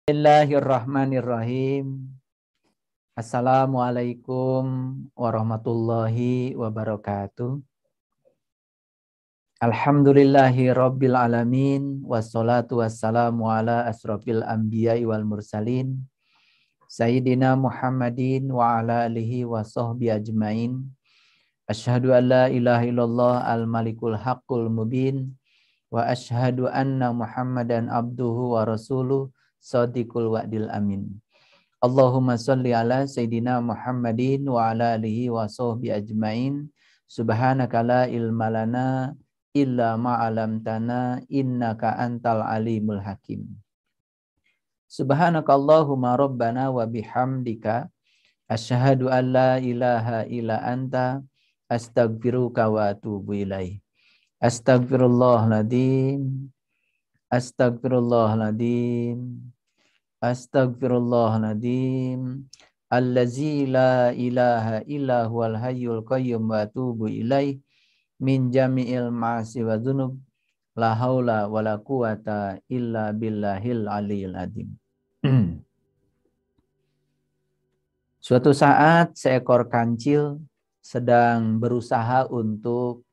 Bismillahirrahmanirrahim. Assalamualaikum warahmatullahi wabarakatuh. Alhamdulillahi rabbil alamin. Wassalatu wassalamu ala asrafil anbiya'i wal mursalin. Sayyidina Muhammadin wa ala alihi wa sahbihi ajmain. Asyhadu an la ilaha illallah al-malikul haqqul mubin. Wa asyhadu anna Muhammadan abduhu wa rasuluh shadiqul wa'dil amin. Allahumma sholli ala Sayyidina Muhammadin wa ala alihi wa sahbihi ajmain. Subhanaka la ilma lana illa ma 'allamtana innaka antal alimul hakim. Subhanaka Allahumma rabbana wa bihamdika asyhadu an la ilaha illa anta astaghfiruka wa atubu ilaih. Astagfirullahaladzim. Astagfirullahaladzim. Astagfirullahaladzim. Allazi la ilaha illa huwal hayyul qayyum wa atubu ilaih min jami'il ma'asi wa dzunub la haula wa la quwata illa billahil aliyil azim. Suatu saat seekor kancil sedang berusaha untuk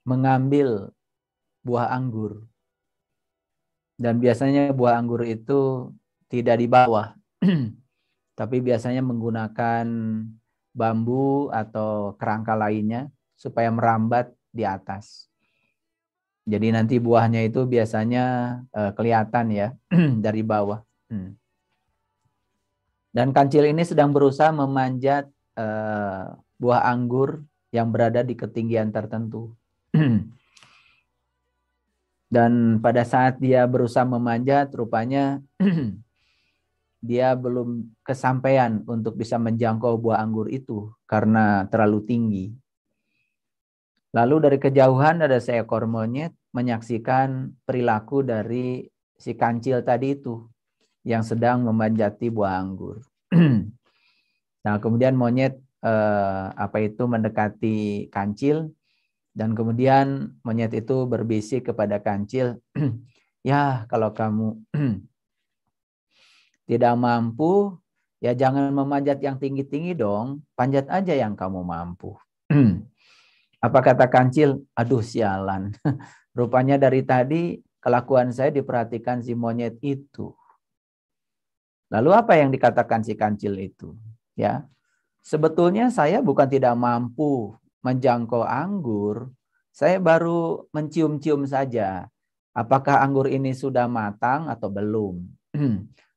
mengambil buah anggur. Dan biasanya buah anggur itu tidak di bawah, tapi biasanya menggunakan bambu atau kerangka lainnya supaya merambat di atas. Jadi nanti buahnya itu biasanya kelihatan ya dari bawah. Dan kancil ini sedang berusaha memanjat buah anggur yang berada di ketinggian tertentu. Dan pada saat dia berusaha memanjat, rupanya dia belum kesampaian untuk bisa menjangkau buah anggur itu karena terlalu tinggi. Lalu dari kejauhan ada seekor monyet menyaksikan perilaku dari si kancil tadi itu yang sedang memanjati buah anggur. Nah, kemudian monyet mendekati kancil. Dan kemudian monyet itu berbisik kepada kancil, ya kalau kamu tidak mampu, ya jangan memanjat yang tinggi-tinggi dong, panjat aja yang kamu mampu. Apa kata kancil? Aduh sialan, rupanya dari tadi kelakuan saya diperhatikan si monyet itu. Lalu apa yang dikatakan si kancil itu? Ya, sebetulnya saya bukan tidak mampu menjangkau anggur, saya baru mencium-cium saja. Apakah anggur ini sudah matang atau belum?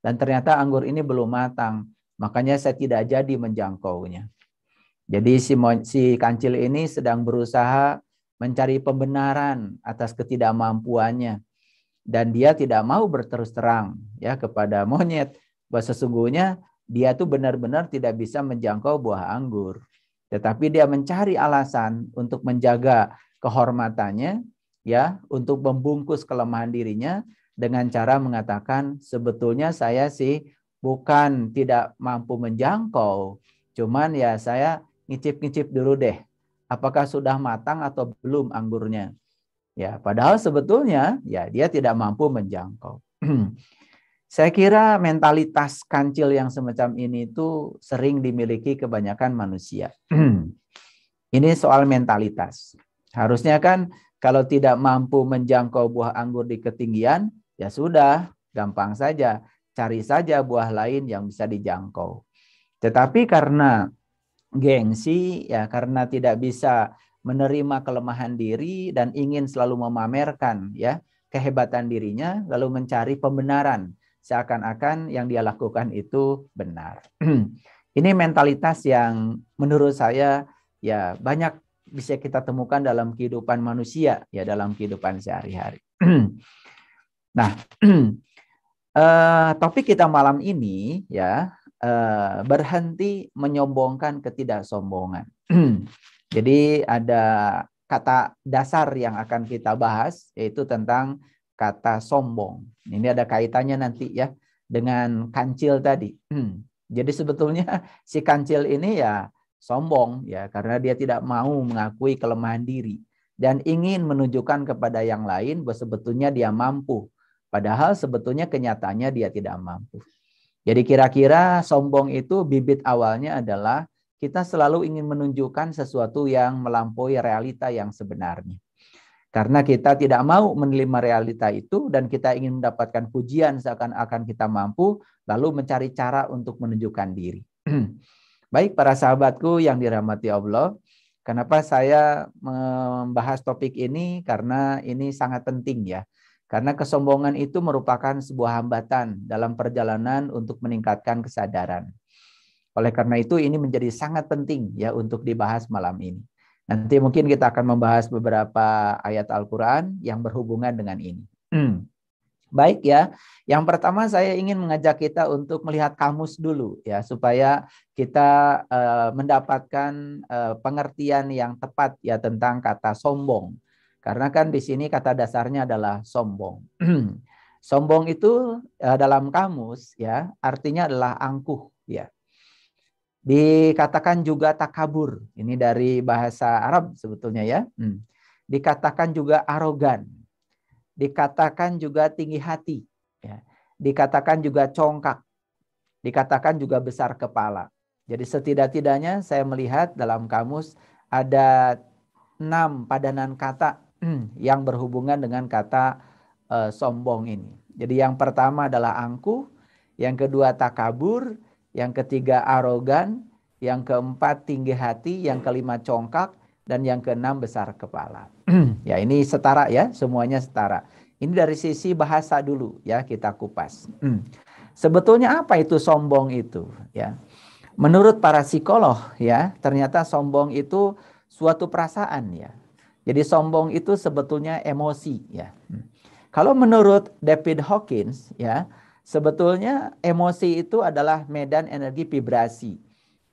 Dan ternyata anggur ini belum matang, makanya saya tidak jadi menjangkaunya. Jadi si kancil ini sedang berusaha mencari pembenaran atas ketidakmampuannya. Dan dia tidak mau berterus terang ya kepada monyet bahwa sesungguhnya dia tuh benar-benar tidak bisa menjangkau buah anggur. Tetapi dia mencari alasan untuk menjaga kehormatannya, ya, untuk membungkus kelemahan dirinya dengan cara mengatakan sebetulnya saya sih bukan tidak mampu menjangkau, cuman ya saya ngicip-ngicip dulu deh, apakah sudah matang atau belum anggurnya. Ya, padahal sebetulnya ya dia tidak mampu menjangkau. Saya kira mentalitas kancil yang semacam ini itu sering dimiliki kebanyakan manusia. Ini soal mentalitas. Harusnya kan kalau tidak mampu menjangkau buah anggur di ketinggian, ya sudah, gampang saja. Cari saja buah lain yang bisa dijangkau. Tetapi karena gengsi, ya karena tidak bisa menerima kelemahan diri dan ingin selalu memamerkan ya kehebatan dirinya, lalu mencari pembenaran. Seakan-akan yang dia lakukan itu benar. Ini mentalitas yang menurut saya ya banyak bisa kita temukan dalam kehidupan manusia, ya dalam kehidupan sehari-hari. Nah, topik kita malam ini ya berhenti menyombongkan ketidaksombongan. Jadi ada kata dasar yang akan kita bahas yaitu tentang kata sombong. Ini ada kaitannya nanti ya dengan kancil tadi. Jadi sebetulnya si kancil ini ya sombong ya karena dia tidak mau mengakui kelemahan diri dan ingin menunjukkan kepada yang lain bahwa sebetulnya dia mampu Padahal sebetulnya kenyataannya dia tidak mampu. Jadi kira-kira sombong itu bibit awalnya adalah kita selalu ingin menunjukkan sesuatu yang melampaui realita yang sebenarnya. Karena kita tidak mau menerima realita itu dan kita ingin mendapatkan pujian seakan-akan kita mampu, lalu mencari cara untuk menunjukkan diri. Baik para sahabatku yang dirahmati Allah, kenapa saya membahas topik ini? Karena ini sangat penting ya. Karena kesombongan itu merupakan sebuah hambatan dalam perjalanan untuk meningkatkan kesadaran. Oleh karena itu ini menjadi sangat penting ya untuk dibahas malam ini. Nanti mungkin kita akan membahas beberapa ayat Al-Quran yang berhubungan dengan ini. Baik ya, yang pertama saya ingin mengajak kita untuk melihat kamus dulu ya, supaya kita mendapatkan pengertian yang tepat ya tentang kata sombong. Karena kan di sini kata dasarnya adalah sombong. Sombong itu dalam kamus ya artinya adalah angkuh ya. Dikatakan juga takabur. Ini dari bahasa Arab sebetulnya ya. Dikatakan juga arogan. Dikatakan juga tinggi hati. Ya. Dikatakan juga congkak. Dikatakan juga besar kepala. Jadi setidak-tidaknya saya melihat dalam kamus ada 6 padanan kata yang berhubungan dengan kata sombong ini. Jadi yang pertama adalah angkuh, yang kedua takabur, yang ketiga arogan, yang keempat tinggi hati, yang kelima congkak, dan yang keenam besar kepala. Ya ini setara ya, semuanya setara. Ini dari sisi bahasa dulu ya kita kupas. Sebetulnya apa itu sombong itu ya? Menurut para psikolog ya, ternyata sombong itu suatu perasaan ya. Jadi sombong itu sebetulnya emosi ya. Kalau menurut David Hawkins ya, sebetulnya emosi itu adalah medan energi vibrasi.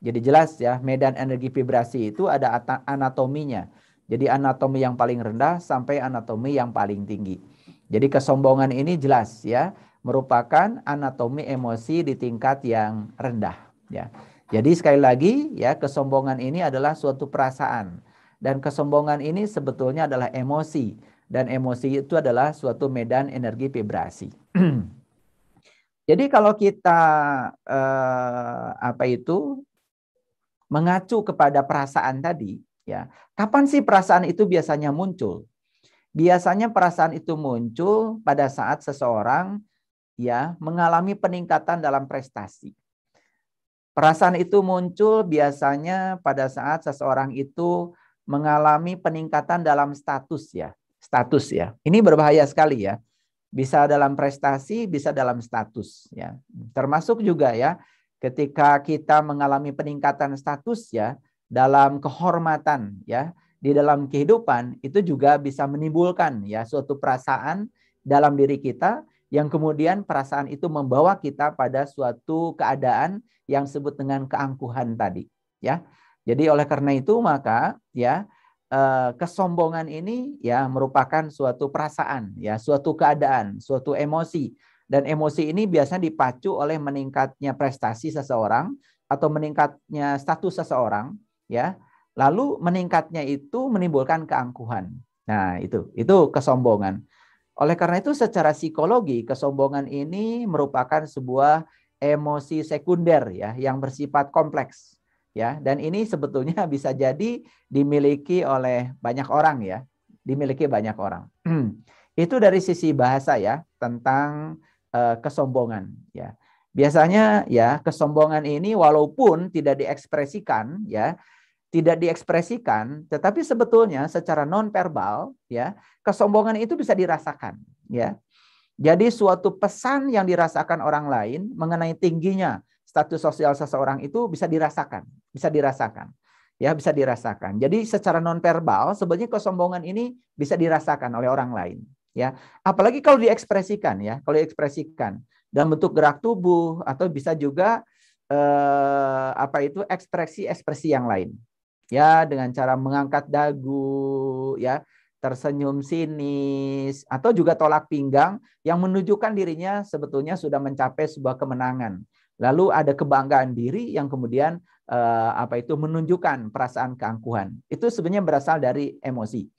Jadi jelas ya, medan energi vibrasi itu ada anatominya. Jadi anatomi yang paling rendah sampai anatomi yang paling tinggi. Jadi kesombongan ini jelas ya, merupakan anatomi emosi di tingkat yang rendah ya. Jadi sekali lagi ya, kesombongan ini adalah suatu perasaan dan kesombongan ini sebetulnya adalah emosi dan emosi itu adalah suatu medan energi vibrasi. Jadi kalau kita mengacu kepada perasaan tadi ya, kapan sih perasaan itu biasanya muncul? Biasanya perasaan itu muncul pada saat seseorang ya mengalami peningkatan dalam prestasi. Perasaan itu muncul biasanya pada saat seseorang itu mengalami peningkatan dalam status ya. Status ya. Ini berbahaya sekali ya. Bisa dalam prestasi, bisa dalam status ya. Termasuk juga ya ketika kita mengalami peningkatan status ya dalam kehormatan ya, di dalam kehidupan itu juga bisa menimbulkan ya suatu perasaan dalam diri kita yang kemudian perasaan itu membawa kita pada suatu keadaan yang disebut dengan keangkuhan tadi ya. Jadi oleh karena itu maka ya kesombongan ini ya merupakan suatu perasaan ya, suatu keadaan, suatu emosi dan emosi ini biasanya dipacu oleh meningkatnya prestasi seseorang atau meningkatnya status seseorang ya. Lalu meningkatnya itu menimbulkan keangkuhan. Nah, itu kesombongan. Oleh karena itu secara psikologi kesombongan ini merupakan sebuah emosi sekunder ya yang bersifat kompleks ya, dan ini sebetulnya bisa jadi dimiliki oleh banyak orang ya, dimiliki banyak orang. Itu dari sisi bahasa ya tentang kesombongan ya. Biasanya ya kesombongan ini walaupun tidak diekspresikan ya, tidak diekspresikan, tetapi sebetulnya secara nonverbal ya, kesombongan itu bisa dirasakan ya. Jadi suatu pesan yang dirasakan orang lain mengenai tingginya status sosial seseorang itu bisa dirasakan, bisa dirasakan. Ya, bisa dirasakan. Jadi secara nonverbal sebenarnya kesombongan ini bisa dirasakan oleh orang lain ya. Apalagi kalau diekspresikan ya, kalau diekspresikan dalam bentuk gerak tubuh atau bisa juga ekspresi-ekspresi yang lain. Ya, dengan cara mengangkat dagu, ya, tersenyum sinis, atau juga tolak pinggang yang menunjukkan dirinya sebetulnya sudah mencapai sebuah kemenangan. Lalu ada kebanggaan diri yang kemudian menunjukkan perasaan keangkuhan. Itu sebenarnya berasal dari emosi.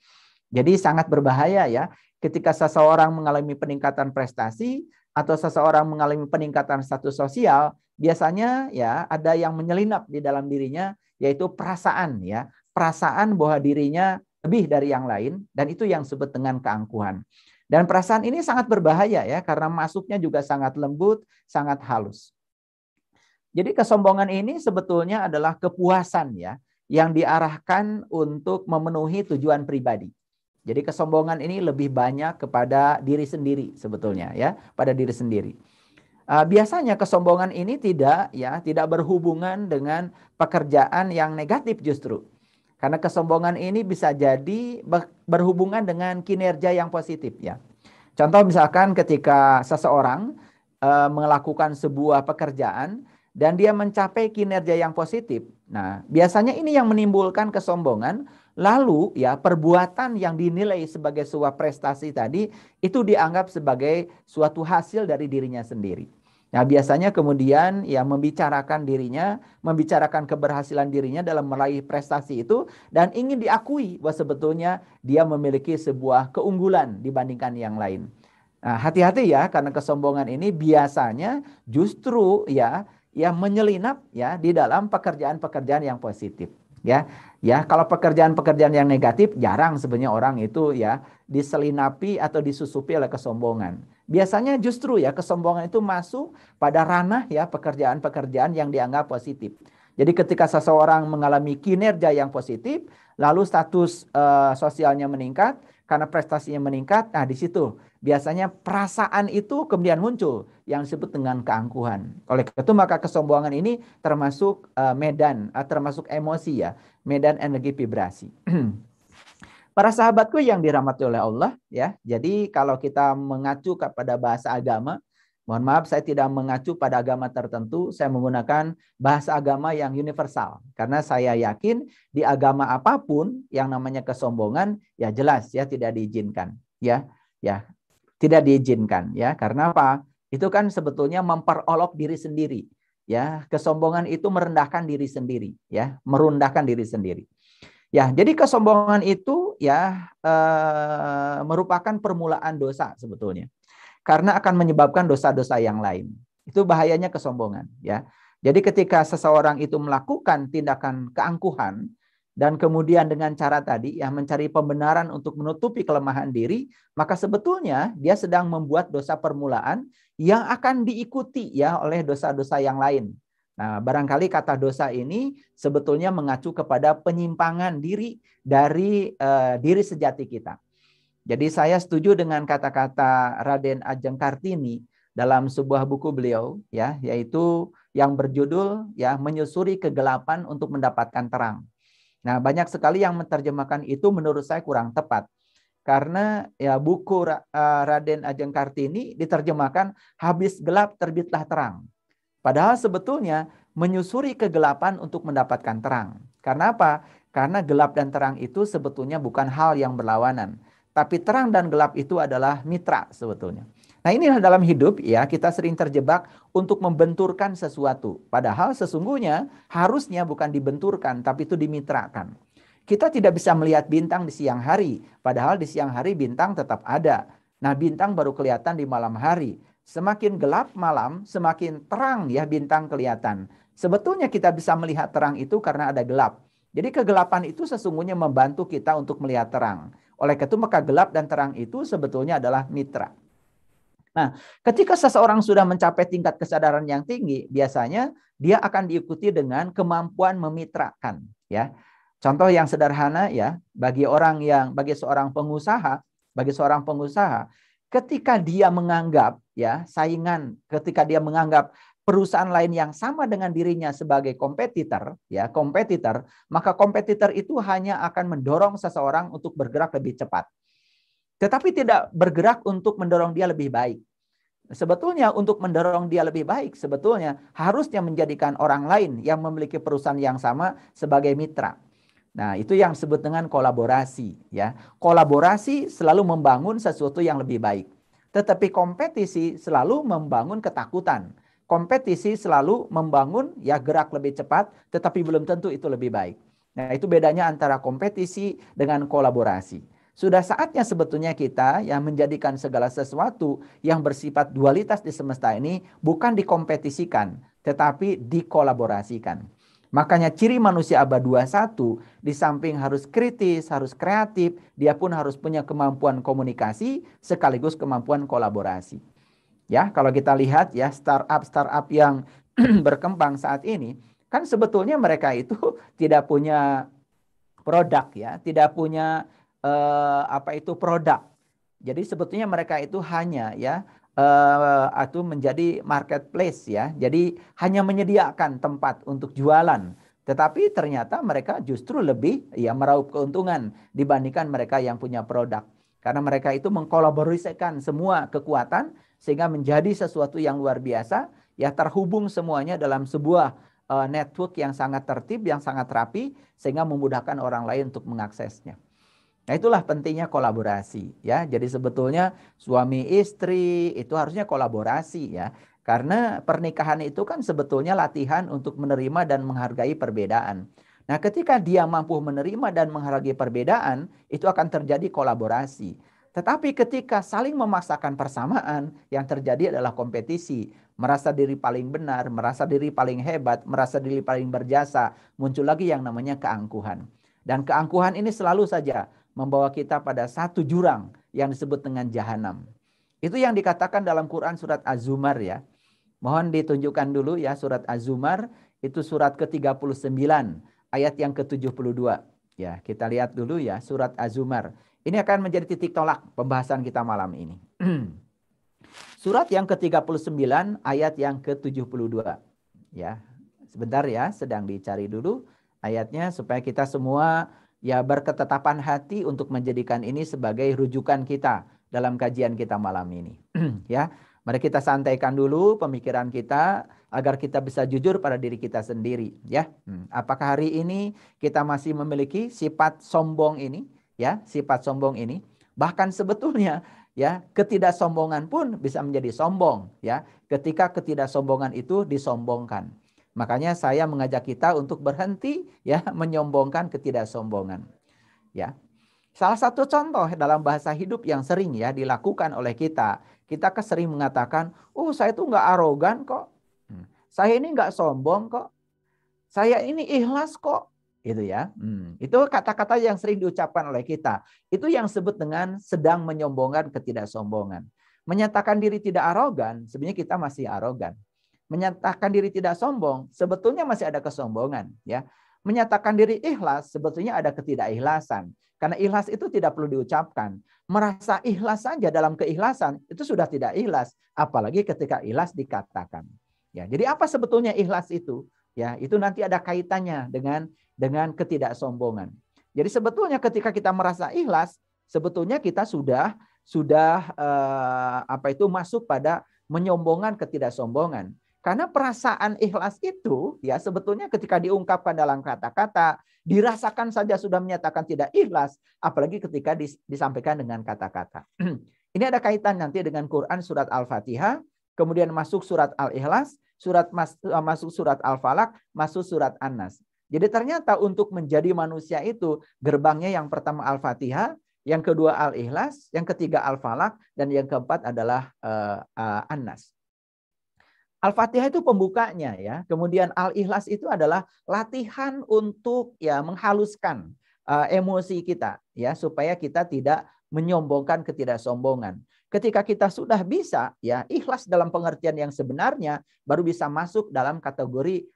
Jadi sangat berbahaya ya ketika seseorang mengalami peningkatan prestasi atau seseorang mengalami peningkatan status sosial, biasanya ya ada yang menyelinap di dalam dirinya, yaitu perasaan ya, perasaan bahwa dirinya lebih dari yang lain, dan itu yang disebut dengan keangkuhan. Dan perasaan ini sangat berbahaya ya, karena masuknya juga sangat lembut, sangat halus. Jadi kesombongan ini sebetulnya adalah kepuasan ya, yang diarahkan untuk memenuhi tujuan pribadi. Jadi kesombongan ini lebih banyak kepada diri sendiri sebetulnya ya, pada diri sendiri. Biasanya kesombongan ini tidak berhubungan dengan pekerjaan yang negatif justru. Karena kesombongan ini bisa jadi berhubungan dengan kinerja yang positif ya. Contoh misalkan ketika seseorang melakukan sebuah pekerjaan dan dia mencapai kinerja yang positif. Nah, biasanya ini yang menimbulkan kesombongan. Lalu ya perbuatan yang dinilai sebagai sebuah prestasi tadi itu dianggap sebagai suatu hasil dari dirinya sendiri. Nah, biasanya kemudian ya membicarakan dirinya, membicarakan keberhasilan dirinya dalam meraih prestasi itu dan ingin diakui bahwa sebetulnya dia memiliki sebuah keunggulan dibandingkan yang lain. Nah, hati-hati ya, karena kesombongan ini biasanya justru ya menyelinap ya di dalam pekerjaan-pekerjaan yang positif. Ya, kalau pekerjaan-pekerjaan yang negatif jarang sebenarnya orang itu ya diselinapi atau disusupi oleh kesombongan. Biasanya justru ya kesombongan itu masuk pada ranah ya pekerjaan-pekerjaan yang dianggap positif. Jadi ketika seseorang mengalami kinerja yang positif, lalu status sosialnya meningkat karena prestasinya meningkat, nah di situ biasanya perasaan itu kemudian muncul yang disebut dengan keangkuhan. Oleh itu maka kesombongan ini termasuk termasuk emosi ya, medan energi vibrasi. Para sahabatku yang dirahmati oleh Allah ya. Jadi kalau kita mengacu kepada bahasa agama, mohon maaf saya tidak mengacu pada agama tertentu, saya menggunakan bahasa agama yang universal. Karena saya yakin di agama apapun yang namanya kesombongan ya jelas ya tidak diizinkan ya. Ya, tidak diizinkan ya. Karena apa? Itu kan sebetulnya memperolok diri sendiri. Ya, kesombongan itu merendahkan diri sendiri ya, merendahkan diri sendiri. Ya, jadi kesombongan itu ya merupakan permulaan dosa sebetulnya. Karena akan menyebabkan dosa-dosa yang lain. Itu bahayanya kesombongan ya. Jadi ketika seseorang itu melakukan tindakan keangkuhan dan kemudian dengan cara tadi ya mencari pembenaran untuk menutupi kelemahan diri, maka sebetulnya dia sedang membuat dosa permulaan yang akan diikuti ya oleh dosa-dosa yang lain. Nah, barangkali kata dosa ini sebetulnya mengacu kepada penyimpangan diri dari diri sejati kita. Jadi saya setuju dengan kata-kata Raden Ajeng Kartini dalam sebuah buku beliau ya, yaitu yang berjudul ya Menyusuri Kegelapan untuk Mendapatkan Terang. Nah, banyak sekali yang menerjemahkan itu menurut saya kurang tepat. Karena ya buku Raden Ajeng Kartini diterjemahkan habis gelap terbitlah terang. Padahal sebetulnya menyusuri kegelapan untuk mendapatkan terang. Karena apa? Karena gelap dan terang itu sebetulnya bukan hal yang berlawanan. Tapi terang dan gelap itu adalah mitra sebetulnya. Nah, inilah dalam hidup ya kita sering terjebak untuk membenturkan sesuatu. Padahal sesungguhnya harusnya bukan dibenturkan tapi itu dimitrakan. Kita tidak bisa melihat bintang di siang hari. Padahal di siang hari bintang tetap ada. Nah, bintang baru kelihatan di malam hari. Semakin gelap malam, semakin terang ya bintang kelihatan. Sebetulnya kita bisa melihat terang itu karena ada gelap. Jadi kegelapan itu sesungguhnya membantu kita untuk melihat terang. Oleh itu maka gelap dan terang itu sebetulnya adalah mitra. Nah, ketika seseorang sudah mencapai tingkat kesadaran yang tinggi, biasanya dia akan diikuti dengan kemampuan memitrakan, ya. Contoh yang sederhana ya, bagi seorang pengusaha, ketika dia menganggap ya saingan, ketika dia menganggap perusahaan lain yang sama dengan dirinya sebagai kompetitor, maka kompetitor itu hanya akan mendorong seseorang untuk bergerak lebih cepat. Tetapi tidak bergerak untuk mendorong dia lebih baik. Sebetulnya untuk mendorong dia lebih baik, sebetulnya harusnya menjadikan orang lain yang memiliki perusahaan yang sama sebagai mitra. Nah, itu yang disebut dengan kolaborasi. Ya, kolaborasi selalu membangun sesuatu yang lebih baik. Tetapi kompetisi selalu membangun ketakutan. Kompetisi selalu membangun ya gerak lebih cepat, tetapi belum tentu itu lebih baik. Nah, itu bedanya antara kompetisi dengan kolaborasi. Sudah saatnya sebetulnya kita yang menjadikan segala sesuatu yang bersifat dualitas di semesta ini bukan dikompetisikan, tetapi dikolaborasikan. Makanya ciri manusia abad 21 di samping harus kritis, harus kreatif, dia pun harus punya kemampuan komunikasi sekaligus kemampuan kolaborasi. Ya, kalau kita lihat ya startup-startup yang berkembang saat ini, kan sebetulnya mereka itu tidak punya produk ya, tidak punya apa itu produk. Jadi sebetulnya mereka itu hanya ya atau menjadi marketplace ya. Jadi hanya menyediakan tempat untuk jualan. Tetapi ternyata mereka justru lebih ya meraup keuntungan dibandingkan mereka yang punya produk. Karena mereka itu mengkolaborasikan semua kekuatan sehingga menjadi sesuatu yang luar biasa, ya terhubung semuanya dalam sebuah network yang sangat tertib, yang sangat rapi, sehingga memudahkan orang lain untuk mengaksesnya. Nah, itulah pentingnya kolaborasi ya. Jadi sebetulnya suami istri itu harusnya kolaborasi ya. Karena pernikahan itu kan sebetulnya latihan untuk menerima dan menghargai perbedaan. Nah, ketika dia mampu menerima dan menghargai perbedaan, itu akan terjadi kolaborasi. Tetapi ketika saling memaksakan persamaan, yang terjadi adalah kompetisi. Merasa diri paling benar, merasa diri paling hebat, merasa diri paling berjasa. Muncul lagi yang namanya keangkuhan. Dan keangkuhan ini selalu saja membawa kita pada satu jurang yang disebut dengan jahanam. Itu yang dikatakan dalam Quran surat Az-Zumar ya. Mohon ditunjukkan dulu ya surat Az-Zumar, itu surat ke-39 ayat yang ke-72. Ya, kita lihat dulu ya surat Az-Zumar. Ini akan menjadi titik tolak pembahasan kita malam ini. Surat yang ke-39 ayat yang ke-72. Ya, sebentar ya, sedang dicari dulu ayatnya supaya kita semua ya berketetapan hati untuk menjadikan ini sebagai rujukan kita dalam kajian kita malam ini. Ya, mari kita santaikan dulu pemikiran kita agar kita bisa jujur pada diri kita sendiri. Ya, apakah hari ini kita masih memiliki sifat sombong ini? Ya, sifat sombong ini. Bahkan sebetulnya ya ketidaksombongan pun bisa menjadi sombong. Ya, ketika ketidaksombongan itu disombongkan. Makanya saya mengajak kita untuk berhenti ya menyombongkan ketidaksombongan. Ya. Salah satu contoh dalam bahasa hidup yang sering ya dilakukan oleh kita. Kita sering mengatakan, "Oh, saya itu nggak arogan kok. Saya ini nggak sombong kok. Saya ini ikhlas kok." Gitu ya. Itu kata-kata yang sering diucapkan oleh kita. Itu yang disebut dengan sedang menyombongkan ketidaksombongan. Menyatakan diri tidak arogan, sebenarnya kita masih arogan. Menyatakan diri tidak sombong, sebetulnya masih ada kesombongan. Ya, menyatakan diri ikhlas, sebetulnya ada ketidakikhlasan. Karena ikhlas itu tidak perlu diucapkan. Merasa ikhlas saja dalam keikhlasan, itu sudah tidak ikhlas. Apalagi ketika ikhlas dikatakan. Ya, jadi apa sebetulnya ikhlas itu? Ya, itu nanti ada kaitannya dengan ketidaksombongan. Jadi sebetulnya ketika kita merasa ikhlas, sebetulnya kita sudah masuk pada menyombongan ketidaksombongan. Karena perasaan ikhlas itu ya sebetulnya ketika diungkapkan dalam kata-kata, dirasakan saja sudah menyatakan tidak ikhlas, apalagi ketika disampaikan dengan kata-kata. Ini ada kaitan nanti dengan Quran surat Al-Fatihah, kemudian masuk surat Al-Ikhlas, masuk surat Al-Falaq, masuk surat An-Nas. Jadi ternyata untuk menjadi manusia itu gerbangnya yang pertama Al-Fatihah, yang kedua Al-Ikhlas, yang ketiga Al-Falaq, dan yang keempat adalah An-Nas. Al-Fatihah itu pembukanya ya. Kemudian Al-Ikhlas itu adalah latihan untuk ya menghaluskan emosi kita ya supaya kita tidak menyombongkan ketidaksombongan. Ketika kita sudah bisa ya ikhlas dalam pengertian yang sebenarnya baru bisa masuk dalam kategori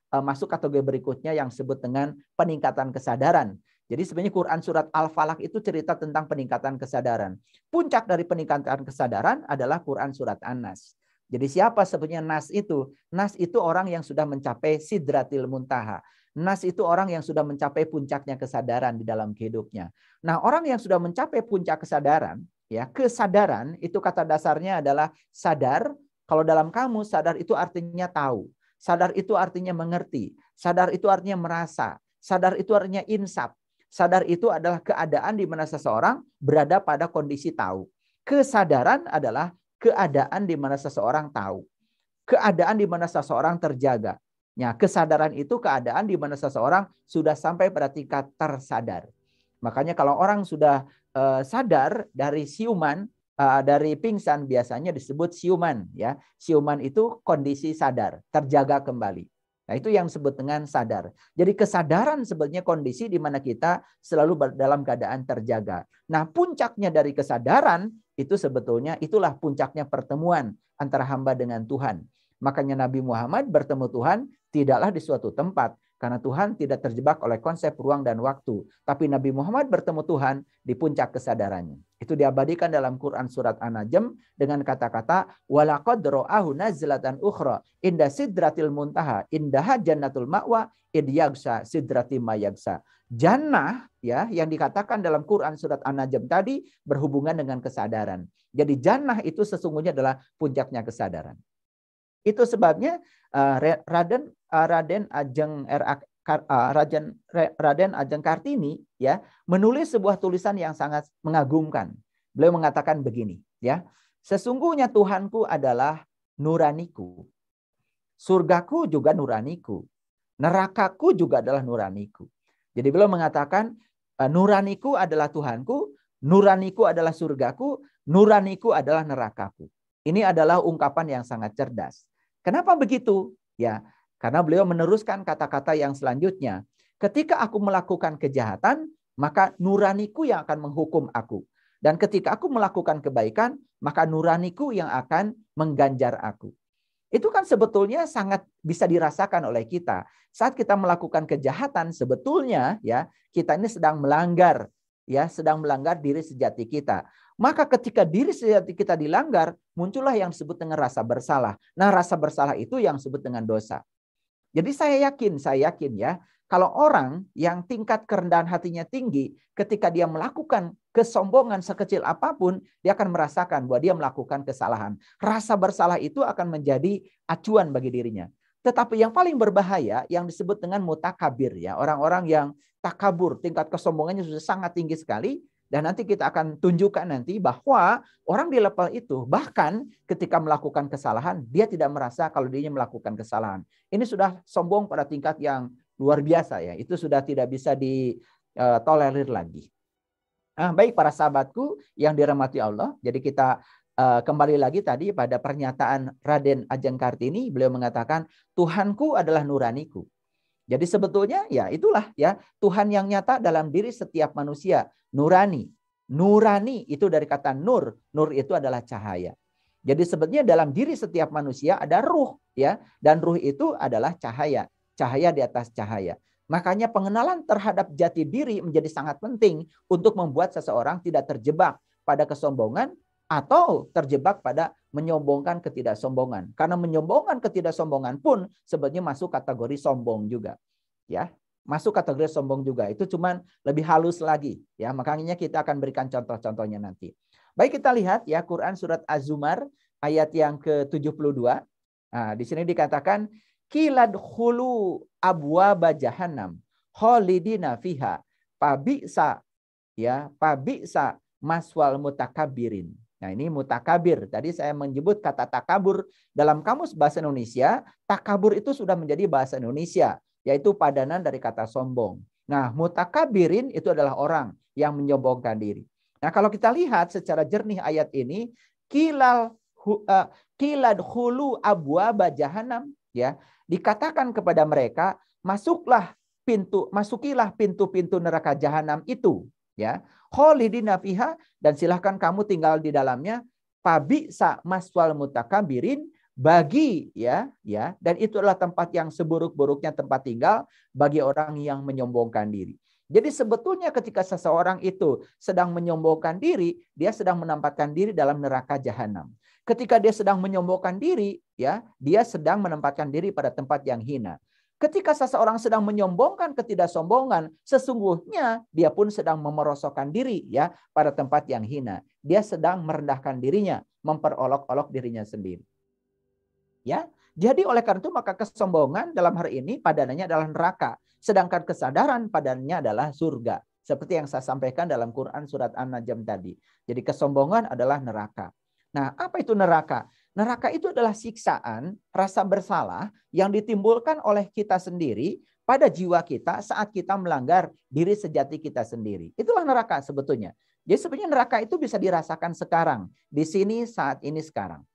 berikutnya yang disebut dengan peningkatan kesadaran. Jadi sebenarnya Quran surat Al-Falaq itu cerita tentang peningkatan kesadaran. Puncak dari peningkatan kesadaran adalah Quran surat An-Nas. Jadi siapa sebenarnya Nas itu? Nas itu orang yang sudah mencapai sidratil muntaha. Nas itu orang yang sudah mencapai puncaknya kesadaran di dalam hidupnya. Nah, orang yang sudah mencapai puncak kesadaran, ya, kesadaran itu kata dasarnya adalah sadar. Kalau dalam kamus sadar itu artinya tahu. Sadar itu artinya mengerti. Sadar itu artinya merasa. Sadar itu artinya insaf. Sadar itu adalah keadaan di mana seseorang berada pada kondisi tahu. Kesadaran adalah keadaan di mana seseorang tahu. Keadaan di mana seseorang terjaga. Ya, kesadaran itu keadaan di mana seseorang sudah sampai pada tingkat tersadar. Makanya kalau orang sudah sadar dari siuman, dari pingsan biasanya disebut siuman ya. Siuman itu kondisi sadar, terjaga kembali. Nah, itu yang disebut dengan sadar. Jadi kesadaran sebenarnya kondisi di mana kita selalu dalam keadaan terjaga. Nah, puncaknya dari kesadaran itu sebetulnya itulah puncaknya pertemuan antara hamba dengan Tuhan. Makanya Nabi Muhammad bertemu Tuhan tidaklah di suatu tempat. Karena Tuhan tidak terjebak oleh konsep ruang dan waktu. Tapi Nabi Muhammad bertemu Tuhan di puncak kesadarannya. Itu diabadikan dalam Quran surat An-Najm dengan kata-kata walaqad ra'ahu nazlatan ukhra inda sidratil muntaha indaha jannatul ma'wa id yaghsha sidrati ma yaghsha. Jannah ya yang dikatakan dalam Quran surat An-Najm tadi berhubungan dengan kesadaran. Jadi jannah itu sesungguhnya adalah puncaknya kesadaran. Itu sebabnya Raden Ajeng Kartini ya menulis sebuah tulisan yang sangat mengagumkan. Beliau mengatakan begini ya, sesungguhnya Tuhanku adalah nuraniku, surgaku juga nuraniku, nerakaku juga adalah nuraniku. Jadi beliau mengatakan nuraniku adalah Tuhanku, nuraniku adalah surgaku, nuraniku adalah nerakaku. Ini adalah ungkapan yang sangat cerdas. Kenapa begitu? Ya, karena beliau meneruskan kata-kata yang selanjutnya. Ketika aku melakukan kejahatan, maka nuraniku yang akan menghukum aku. Dan ketika aku melakukan kebaikan, maka nuraniku yang akan mengganjar aku. Itu kan sebetulnya sangat bisa dirasakan oleh kita. Saat kita melakukan kejahatan, sebetulnya ya kita ini sedang melanggar, ya sedang melanggar diri sejati kita. Maka ketika diri sejati kita dilanggar, muncullah yang disebut dengan rasa bersalah. Nah, rasa bersalah itu yang disebut dengan dosa. Jadi saya yakin ya, kalau orang yang tingkat kerendahan hatinya tinggi, ketika dia melakukan kesombongan sekecil apapun, dia akan merasakan bahwa dia melakukan kesalahan. Rasa bersalah itu akan menjadi acuan bagi dirinya. Tetapi yang paling berbahaya yang disebut dengan mutakabir ya, orang-orang yang takabur, tingkat kesombongannya sudah sangat tinggi sekali. Dan nanti kita akan tunjukkan nanti bahwa orang di level itu bahkan ketika melakukan kesalahan, dia tidak merasa kalau dirinya melakukan kesalahan. Ini sudah sombong pada tingkat yang luar biasa ya. Itu sudah tidak bisa ditolerir lagi. Nah, baik para sahabatku yang dirahmati Allah. Jadi kita kembali lagi tadi pada pernyataan Raden Ajeng Kartini. Beliau mengatakan Tuhanku adalah nuraniku. Jadi sebetulnya ya itulah ya Tuhan yang nyata dalam diri setiap manusia, nurani. Nurani itu dari kata nur. Nur itu adalah cahaya. Jadi sebetulnya dalam diri setiap manusia ada ruh ya, dan ruh itu adalah cahaya, cahaya di atas cahaya. Makanya pengenalan terhadap jati diri menjadi sangat penting untuk membuat seseorang tidak terjebak pada kesombongan atau terjebak pada menyombongkan ketidaksombongan. Karena menyombongkan ketidaksombongan pun sebenarnya masuk kategori sombong juga. Ya, masuk kategori sombong juga. Itu cuman lebih halus lagi. Ya, makanya kita akan berikan contoh-contohnya nanti. Baik, kita lihat ya Quran surat Az-Zumar ayat yang ke-72. Nah, di sini dikatakan kilad khulu abwaba jahannam khalidina fiha pabisa ya pabisa maswal mutakabirin. Nah, ini mutakabir. Tadi saya menyebut kata takabur dalam kamus bahasa Indonesia. Takabur itu sudah menjadi bahasa Indonesia, yaitu padanan dari kata sombong. Nah, mutakabirin itu adalah orang yang menyombongkan diri. Nah, kalau kita lihat secara jernih ayat ini, kilad khulu abwaba jahannam ya, dikatakan kepada mereka, masukilah pintu-pintu neraka jahanam itu ya. Khalidina fiha, dan silahkan kamu tinggal di dalamnya. Pabisa maswal mutakabirin, bagi ya dan itu adalah tempat yang seburuk-buruknya tempat tinggal bagi orang yang menyombongkan diri. Jadi sebetulnya ketika seseorang itu sedang menyombongkan diri, dia sedang menempatkan diri dalam neraka jahanam. Ketika dia sedang menyombongkan diri, ya, dia sedang menempatkan diri pada tempat yang hina. Ketika seseorang sedang menyombongkan ketidaksombongan, sesungguhnya dia pun sedang memerosokkan diri ya pada tempat yang hina. Dia sedang merendahkan dirinya, memperolok-olok dirinya sendiri. Ya, jadi oleh karena itu maka kesombongan dalam hari ini padanannya adalah neraka, sedangkan kesadaran padanannya adalah surga. Seperti yang saya sampaikan dalam Quran surat An-Najm tadi. Jadi kesombongan adalah neraka. Nah, apa itu neraka? Neraka itu adalah siksaan, rasa bersalah yang ditimbulkan oleh kita sendiri pada jiwa kita saat kita melanggar diri sejati kita sendiri. Itulah neraka sebetulnya. Jadi sebenarnya neraka itu bisa dirasakan sekarang, di sini, saat ini, sekarang.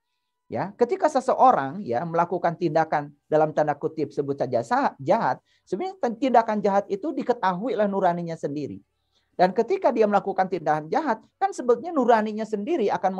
Ya, ketika seseorang ya melakukan tindakan dalam tanda kutip sebut saja jahat, sebenarnya tindakan jahat itu diketahui oleh nuraninya sendiri. Dan ketika dia melakukan tindakan jahat, kan sebetulnya nuraninya sendiri akan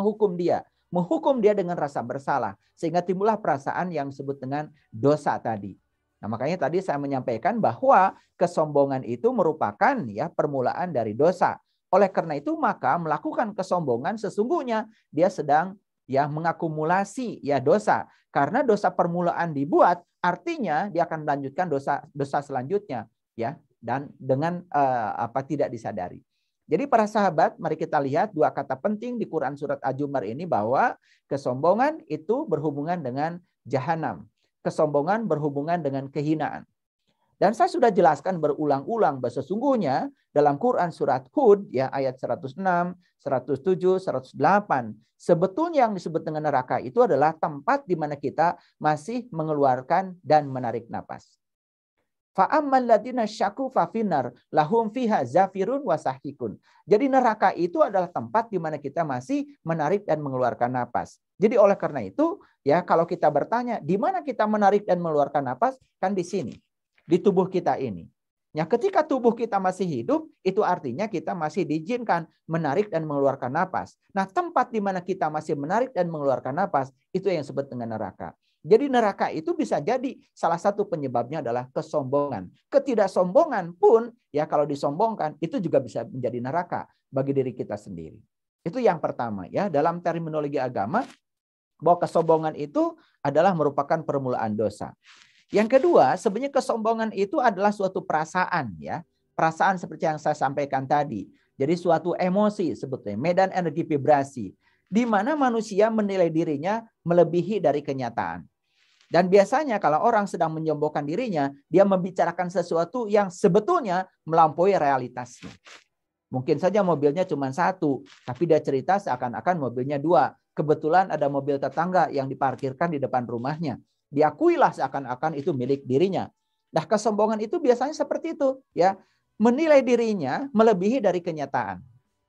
menghukum dia dengan rasa bersalah, sehingga timbullah perasaan yang disebut dengan dosa tadi. Nah, makanya tadi saya menyampaikan bahwa kesombongan itu merupakan ya permulaan dari dosa. Oleh karena itu maka melakukan kesombongan sesungguhnya dia sedang ya mengakumulasi ya dosa, karena dosa permulaan dibuat artinya dia akan melanjutkan dosa selanjutnya ya, dan dengan tidak disadari. Jadi para sahabat, mari kita lihat dua kata penting di Quran surat Az-Zumar ini, bahwa kesombongan itu berhubungan dengan jahanam, kesombongan berhubungan dengan kehinaan. Dan saya sudah jelaskan berulang-ulang bahwa sesungguhnya dalam Quran surat Hud ya ayat 106, 107, 108, sebetulnya yang disebut dengan neraka itu adalah tempat di mana kita masih mengeluarkan dan menarik napas. Fa'ammal ladina syaku fafinar lahum fiha zafirun wasahikun. Jadi neraka itu adalah tempat di mana kita masih menarik dan mengeluarkan napas. Jadi oleh karena itu ya kalau kita bertanya di mana kita menarik dan mengeluarkan napas, kan di sini. Di tubuh kita ini. Ya, ketika tubuh kita masih hidup, itu artinya kita masih diizinkan menarik dan mengeluarkan napas. Nah, tempat di mana kita masih menarik dan mengeluarkan napas, itu yang disebut dengan neraka. Jadi neraka itu bisa jadi salah satu penyebabnya adalah kesombongan. Ketidaksombongan pun, ya kalau disombongkan, itu juga bisa menjadi neraka bagi diri kita sendiri. Itu yang pertama ya, dalam terminologi agama, bahwa kesombongan itu adalah merupakan permulaan dosa. Yang kedua, sebenarnya kesombongan itu adalah suatu perasaan ya. Perasaan seperti yang saya sampaikan tadi. Jadi suatu emosi sebetulnya, medan energi vibrasi. Di mana manusia menilai dirinya melebihi dari kenyataan. Dan biasanya kalau orang sedang menyombongkan dirinya, dia membicarakan sesuatu yang sebetulnya melampaui realitasnya. Mungkin saja mobilnya cuma satu, tapi dia cerita seakan-akan mobilnya dua. Kebetulan ada mobil tetangga yang diparkirkan di depan rumahnya. Diakuilah seakan-akan itu milik dirinya. Nah, kesombongan itu biasanya seperti itu, ya. Menilai dirinya melebihi dari kenyataan.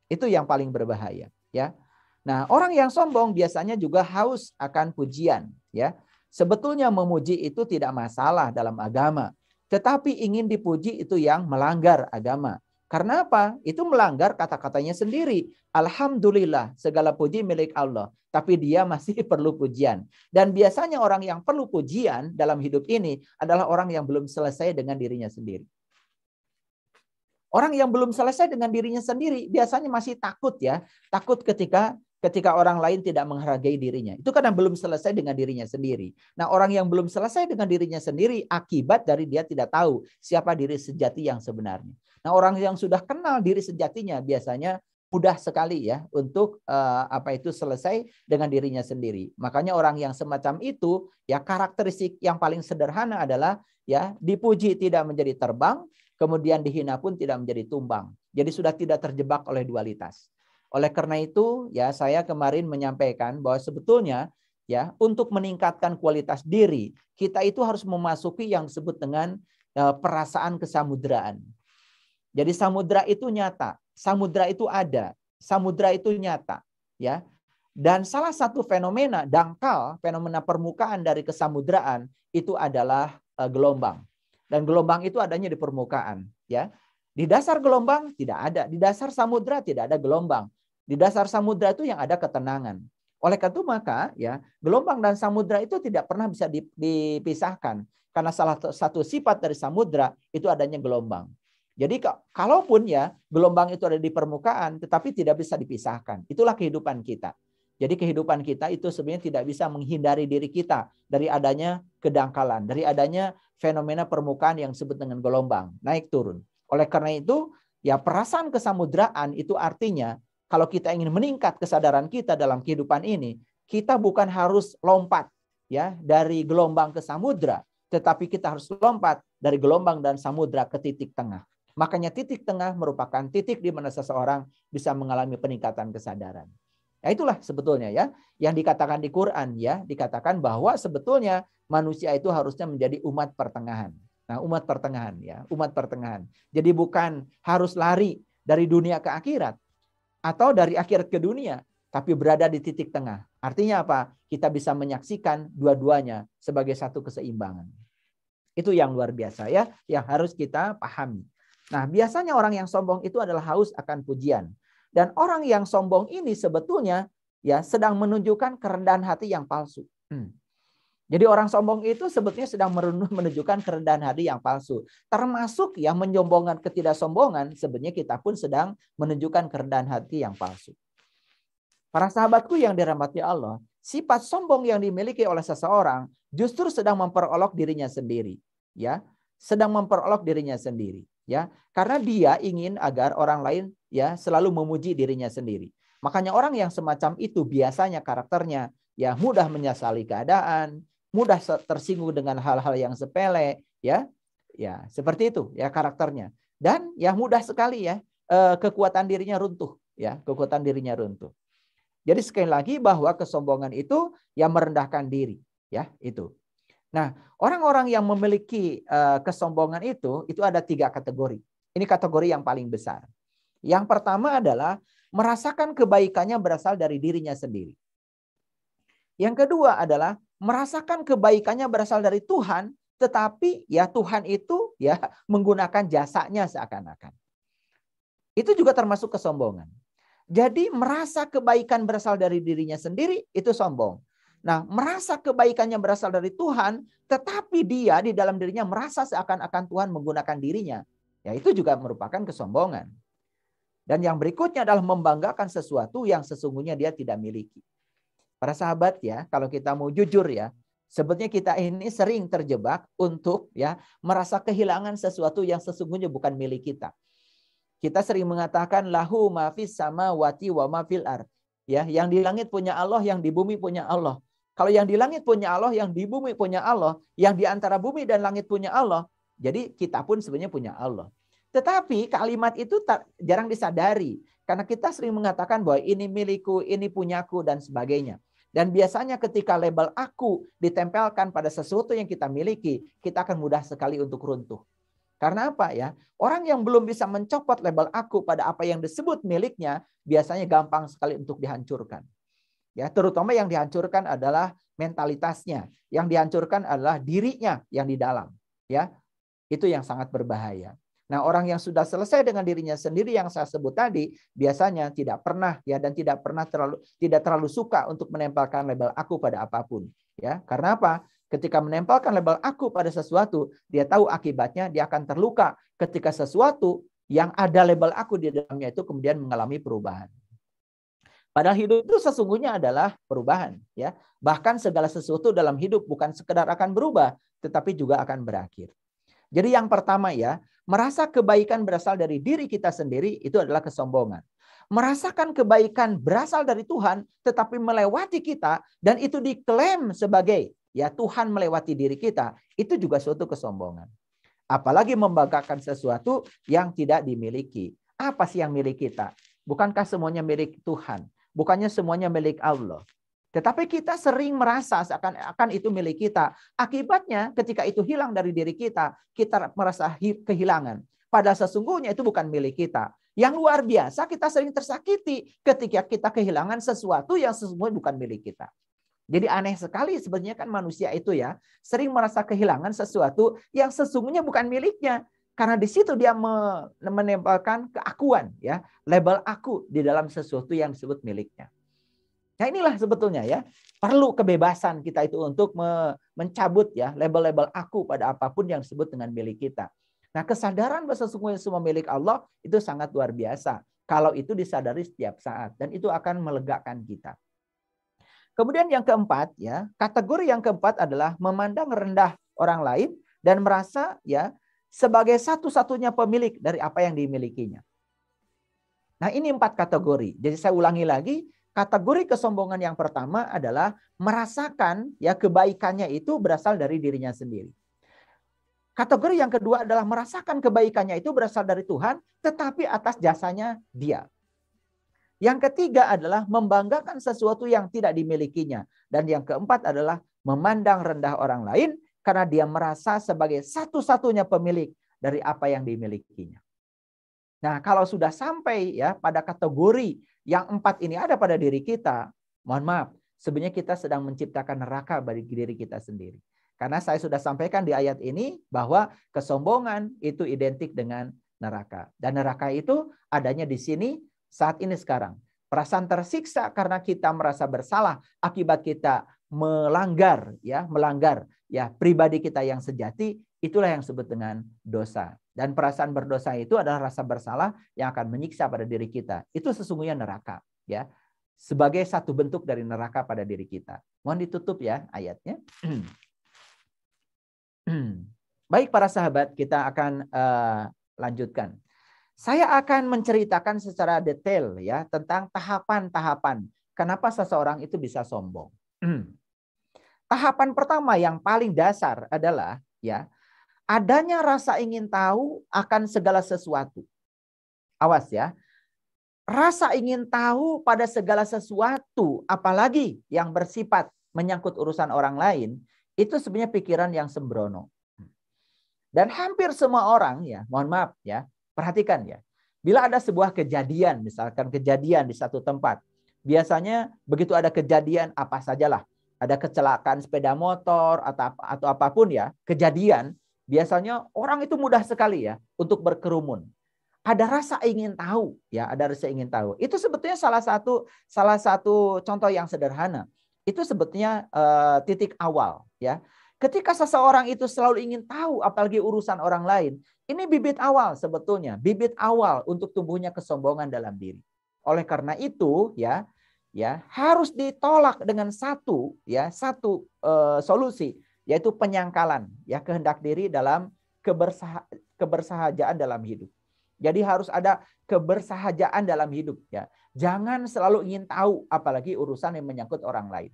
Itu yang paling berbahaya, ya. Nah, orang yang sombong biasanya juga haus akan pujian, ya. Sebetulnya memuji itu tidak masalah dalam agama, tetapi ingin dipuji itu yang melanggar agama. Karena apa? Itu melanggar kata-katanya sendiri. Alhamdulillah, segala puji milik Allah. Tapi dia masih perlu pujian. Dan biasanya orang yang perlu pujian dalam hidup ini adalah orang yang belum selesai dengan dirinya sendiri. Orang yang belum selesai dengan dirinya sendiri biasanya masih takut ya. Takut ketika orang lain tidak menghargai dirinya. Itu karena belum selesai dengan dirinya sendiri. Nah, orang yang belum selesai dengan dirinya sendiri akibat dari dia tidak tahu siapa diri sejati yang sebenarnya. Nah, orang yang sudah kenal diri sejatinya biasanya mudah sekali ya untuk selesai dengan dirinya sendiri. Makanya orang yang semacam itu ya karakteristik yang paling sederhana adalah ya dipuji tidak menjadi terbang, kemudian dihina pun tidak menjadi tumbang. Jadi sudah tidak terjebak oleh dualitas. Oleh karena itu, ya saya kemarin menyampaikan bahwa sebetulnya ya untuk meningkatkan kualitas diri, kita itu harus memasuki yang disebut dengan perasaan kesamudraan. Jadi samudra itu nyata, samudra itu ada, samudra itu nyata, ya. Dan salah satu fenomena dangkal, fenomena permukaan dari kesamudraan itu adalah gelombang. Dan gelombang itu adanya di permukaan, ya. Di dasar gelombang tidak ada, di dasar samudra tidak ada gelombang. Di dasar samudra itu yang ada ketenangan. Oleh karena itu maka ya gelombang dan samudra itu tidak pernah bisa dipisahkan. Karena salah satu sifat dari samudra itu adanya gelombang. Jadi kalaupun ya gelombang itu ada di permukaan tetapi tidak bisa dipisahkan. Itulah kehidupan kita. Jadi kehidupan kita itu sebenarnya tidak bisa menghindari diri kita dari adanya kedangkalan, dari adanya fenomena permukaan yang disebut dengan gelombang, naik turun. Oleh karena itu, ya perasaan kesamudraan itu artinya kalau kita ingin meningkat kesadaran kita dalam kehidupan ini, kita bukan harus lompat ya dari gelombang ke samudra, tetapi kita harus lompat dari gelombang dan samudra ke titik tengah. Makanya titik tengah merupakan titik di mana seseorang bisa mengalami peningkatan kesadaran. Nah, itulah sebetulnya ya yang dikatakan di Quran ya, dikatakan bahwa sebetulnya manusia itu harusnya menjadi umat pertengahan. Nah, umat pertengahan ya, umat pertengahan. Jadi bukan harus lari dari dunia ke akhirat, atau dari akhirat ke dunia, tapi berada di titik tengah. Artinya apa? Kita bisa menyaksikan dua-duanya sebagai satu keseimbangan. Itu yang luar biasa ya, yang harus kita pahami. Nah, biasanya orang yang sombong itu adalah haus akan pujian. Dan orang yang sombong ini sebetulnya ya sedang menunjukkan kerendahan hati yang palsu. Jadi orang sombong itu sebetulnya sedang menunjukkan kerendahan hati yang palsu. Termasuk yang menyombongkan ketidaksombongan, sebenarnya kita pun sedang menunjukkan kerendahan hati yang palsu. Para sahabatku yang dirahmati Allah, sifat sombong yang dimiliki oleh seseorang justru sedang memperolok dirinya sendiri, ya. Sedang memperolok dirinya sendiri, ya. Karena dia ingin agar orang lain ya selalu memuji dirinya sendiri. Makanya orang yang semacam itu biasanya karakternya ya mudah menyesali keadaan, mudah tersinggung dengan hal-hal yang sepele, ya. Ya, seperti itu ya karakternya. Dan yang mudah sekali ya kekuatan dirinya runtuh, ya, kekuatan dirinya runtuh. Jadi sekali lagi bahwa kesombongan itu yang merendahkan diri, ya, itu. Nah, orang-orang yang memiliki kesombongan itu ada 3 kategori. Ini kategori yang paling besar. Yang pertama adalah merasakan kebaikannya berasal dari dirinya sendiri. Yang kedua adalah merasakan kebaikannya berasal dari Tuhan, tetapi ya Tuhan itu ya menggunakan jasanya seakan-akan. Itu juga termasuk kesombongan. Jadi merasa kebaikan berasal dari dirinya sendiri itu sombong. Nah, merasa kebaikannya berasal dari Tuhan, tetapi dia di dalam dirinya merasa seakan-akan Tuhan menggunakan dirinya. Ya, itu juga merupakan kesombongan. Dan yang berikutnya adalah membanggakan sesuatu yang sesungguhnya dia tidak miliki. Para sahabat ya, kalau kita mau jujur ya, sebetulnya kita ini sering terjebak untuk ya merasa kehilangan sesuatu yang sesungguhnya bukan milik kita. Kita sering mengatakan lahu ma fis samawati wa ma fil ardh. Ya, yang di langit punya Allah, yang di bumi punya Allah. Kalau yang di langit punya Allah, yang di bumi punya Allah, yang di antara bumi dan langit punya Allah, jadi kita pun sebenarnya punya Allah. Tetapi kalimat itu jarang disadari karena kita sering mengatakan bahwa ini milikku, ini punyaku dan sebagainya. Dan biasanya ketika label aku ditempelkan pada sesuatu yang kita miliki, kita akan mudah sekali untuk runtuh. Karena apa ya? Orang yang belum bisa mencopot label aku pada apa yang disebut miliknya, biasanya gampang sekali untuk dihancurkan. Ya, terutama yang dihancurkan adalah mentalitasnya, yang dihancurkan adalah dirinya yang di dalam, ya. Itu yang sangat berbahaya. Nah, orang yang sudah selesai dengan dirinya sendiri yang saya sebut tadi, biasanya tidak pernah ya dan tidak terlalu suka untuk menempelkan label aku pada apapun, ya. Karena apa? Ketika menempelkan label aku pada sesuatu, dia tahu akibatnya dia akan terluka ketika sesuatu yang ada label aku di dalamnya itu kemudian mengalami perubahan. Padahal hidup itu sesungguhnya adalah perubahan, ya. Bahkan segala sesuatu dalam hidup bukan sekedar akan berubah, tetapi juga akan berakhir. Jadi yang pertama ya, merasa kebaikan berasal dari diri kita sendiri itu adalah kesombongan. Merasakan kebaikan berasal dari Tuhan tetapi melewati kita dan itu diklaim sebagai ya Tuhan melewati diri kita, itu juga suatu kesombongan. Apalagi membanggakan sesuatu yang tidak dimiliki. Apa sih yang milik kita? Bukankah semuanya milik Tuhan? Bukannya semuanya milik Allah? Tetapi kita sering merasa seakan-akan itu milik kita. Akibatnya ketika itu hilang dari diri kita merasa kehilangan. Padahal sesungguhnya itu bukan milik kita. Yang luar biasa kita sering tersakiti ketika kita kehilangan sesuatu yang sesungguhnya bukan milik kita. Jadi aneh sekali sebenarnya kan manusia itu ya sering merasa kehilangan sesuatu yang sesungguhnya bukan miliknya. Karena di situ dia menempelkan keakuan ya, label aku di dalam sesuatu yang disebut miliknya. Nah inilah sebetulnya ya perlu kebebasan kita itu untuk mencabut ya label-label aku pada apapun yang disebut dengan milik kita. Nah kesadaran bahwa sesungguhnya semua milik Allah itu sangat luar biasa. Kalau itu disadari setiap saat dan itu akan melegakan kita. Kemudian yang keempat ya, kategori yang keempat adalah memandang rendah orang lain dan merasa ya sebagai satu-satunya pemilik dari apa yang dimilikinya. Nah, ini 4 kategori. Jadi saya ulangi lagi, kategori kesombongan yang pertama adalah merasakan ya kebaikannya itu berasal dari dirinya sendiri. Kategori yang kedua adalah merasakan kebaikannya itu berasal dari Tuhan, tetapi atas jasanya dia. Yang ketiga adalah membanggakan sesuatu yang tidak dimilikinya. Dan yang keempat adalah memandang rendah orang lain karena dia merasa sebagai satu-satunya pemilik dari apa yang dimilikinya. Nah, kalau sudah sampai ya pada kategori yang 4 ini ada pada diri kita, mohon maaf, sebenarnya kita sedang menciptakan neraka bagi diri kita sendiri. Karena saya sudah sampaikan di ayat ini bahwa kesombongan itu identik dengan neraka. Dan neraka itu adanya di sini saat ini sekarang. Perasaan tersiksa karena kita merasa bersalah akibat kita melanggar ya pribadi kita yang sejati, itulah yang disebut dengan dosa. Dan perasaan berdosa itu adalah rasa bersalah yang akan menyiksa pada diri kita. Itu sesungguhnya neraka ya. Sebagai satu bentuk dari neraka pada diri kita. Mohon ditutup ya ayatnya. Baik para sahabat, kita akan lanjutkan. Saya akan menceritakan secara detail ya tentang tahapan-tahapan kenapa seseorang itu bisa sombong. Tahapan pertama yang paling dasar adalah ya adanya rasa ingin tahu akan segala sesuatu. Awas ya. Rasa ingin tahu pada segala sesuatu, apalagi yang bersifat menyangkut urusan orang lain, itu sebenarnya pikiran yang sembrono. Dan hampir semua orang ya, mohon maaf ya, perhatikan ya. Bila ada sebuah kejadian, misalkan kejadian di satu tempat, biasanya begitu ada kejadian apa sajalah, ada kecelakaan sepeda motor atau apapun ya, kejadian, biasanya orang itu mudah sekali ya untuk berkerumun. Ada rasa ingin tahu, ya, ada rasa ingin tahu. Itu sebetulnya salah satu contoh yang sederhana. Itu sebetulnya titik awal, ya. Ketika seseorang itu selalu ingin tahu, apalagi urusan orang lain, ini bibit awal sebetulnya, bibit awal untuk tumbuhnya kesombongan dalam diri. Oleh karena itu, ya harus ditolak dengan satu solusi, yaitu penyangkalan, ya kehendak diri dalam kebersahajaan dalam hidup. Jadi harus ada kebersahajaan dalam hidup ya. Jangan selalu ingin tahu apalagi urusan yang menyangkut orang lain.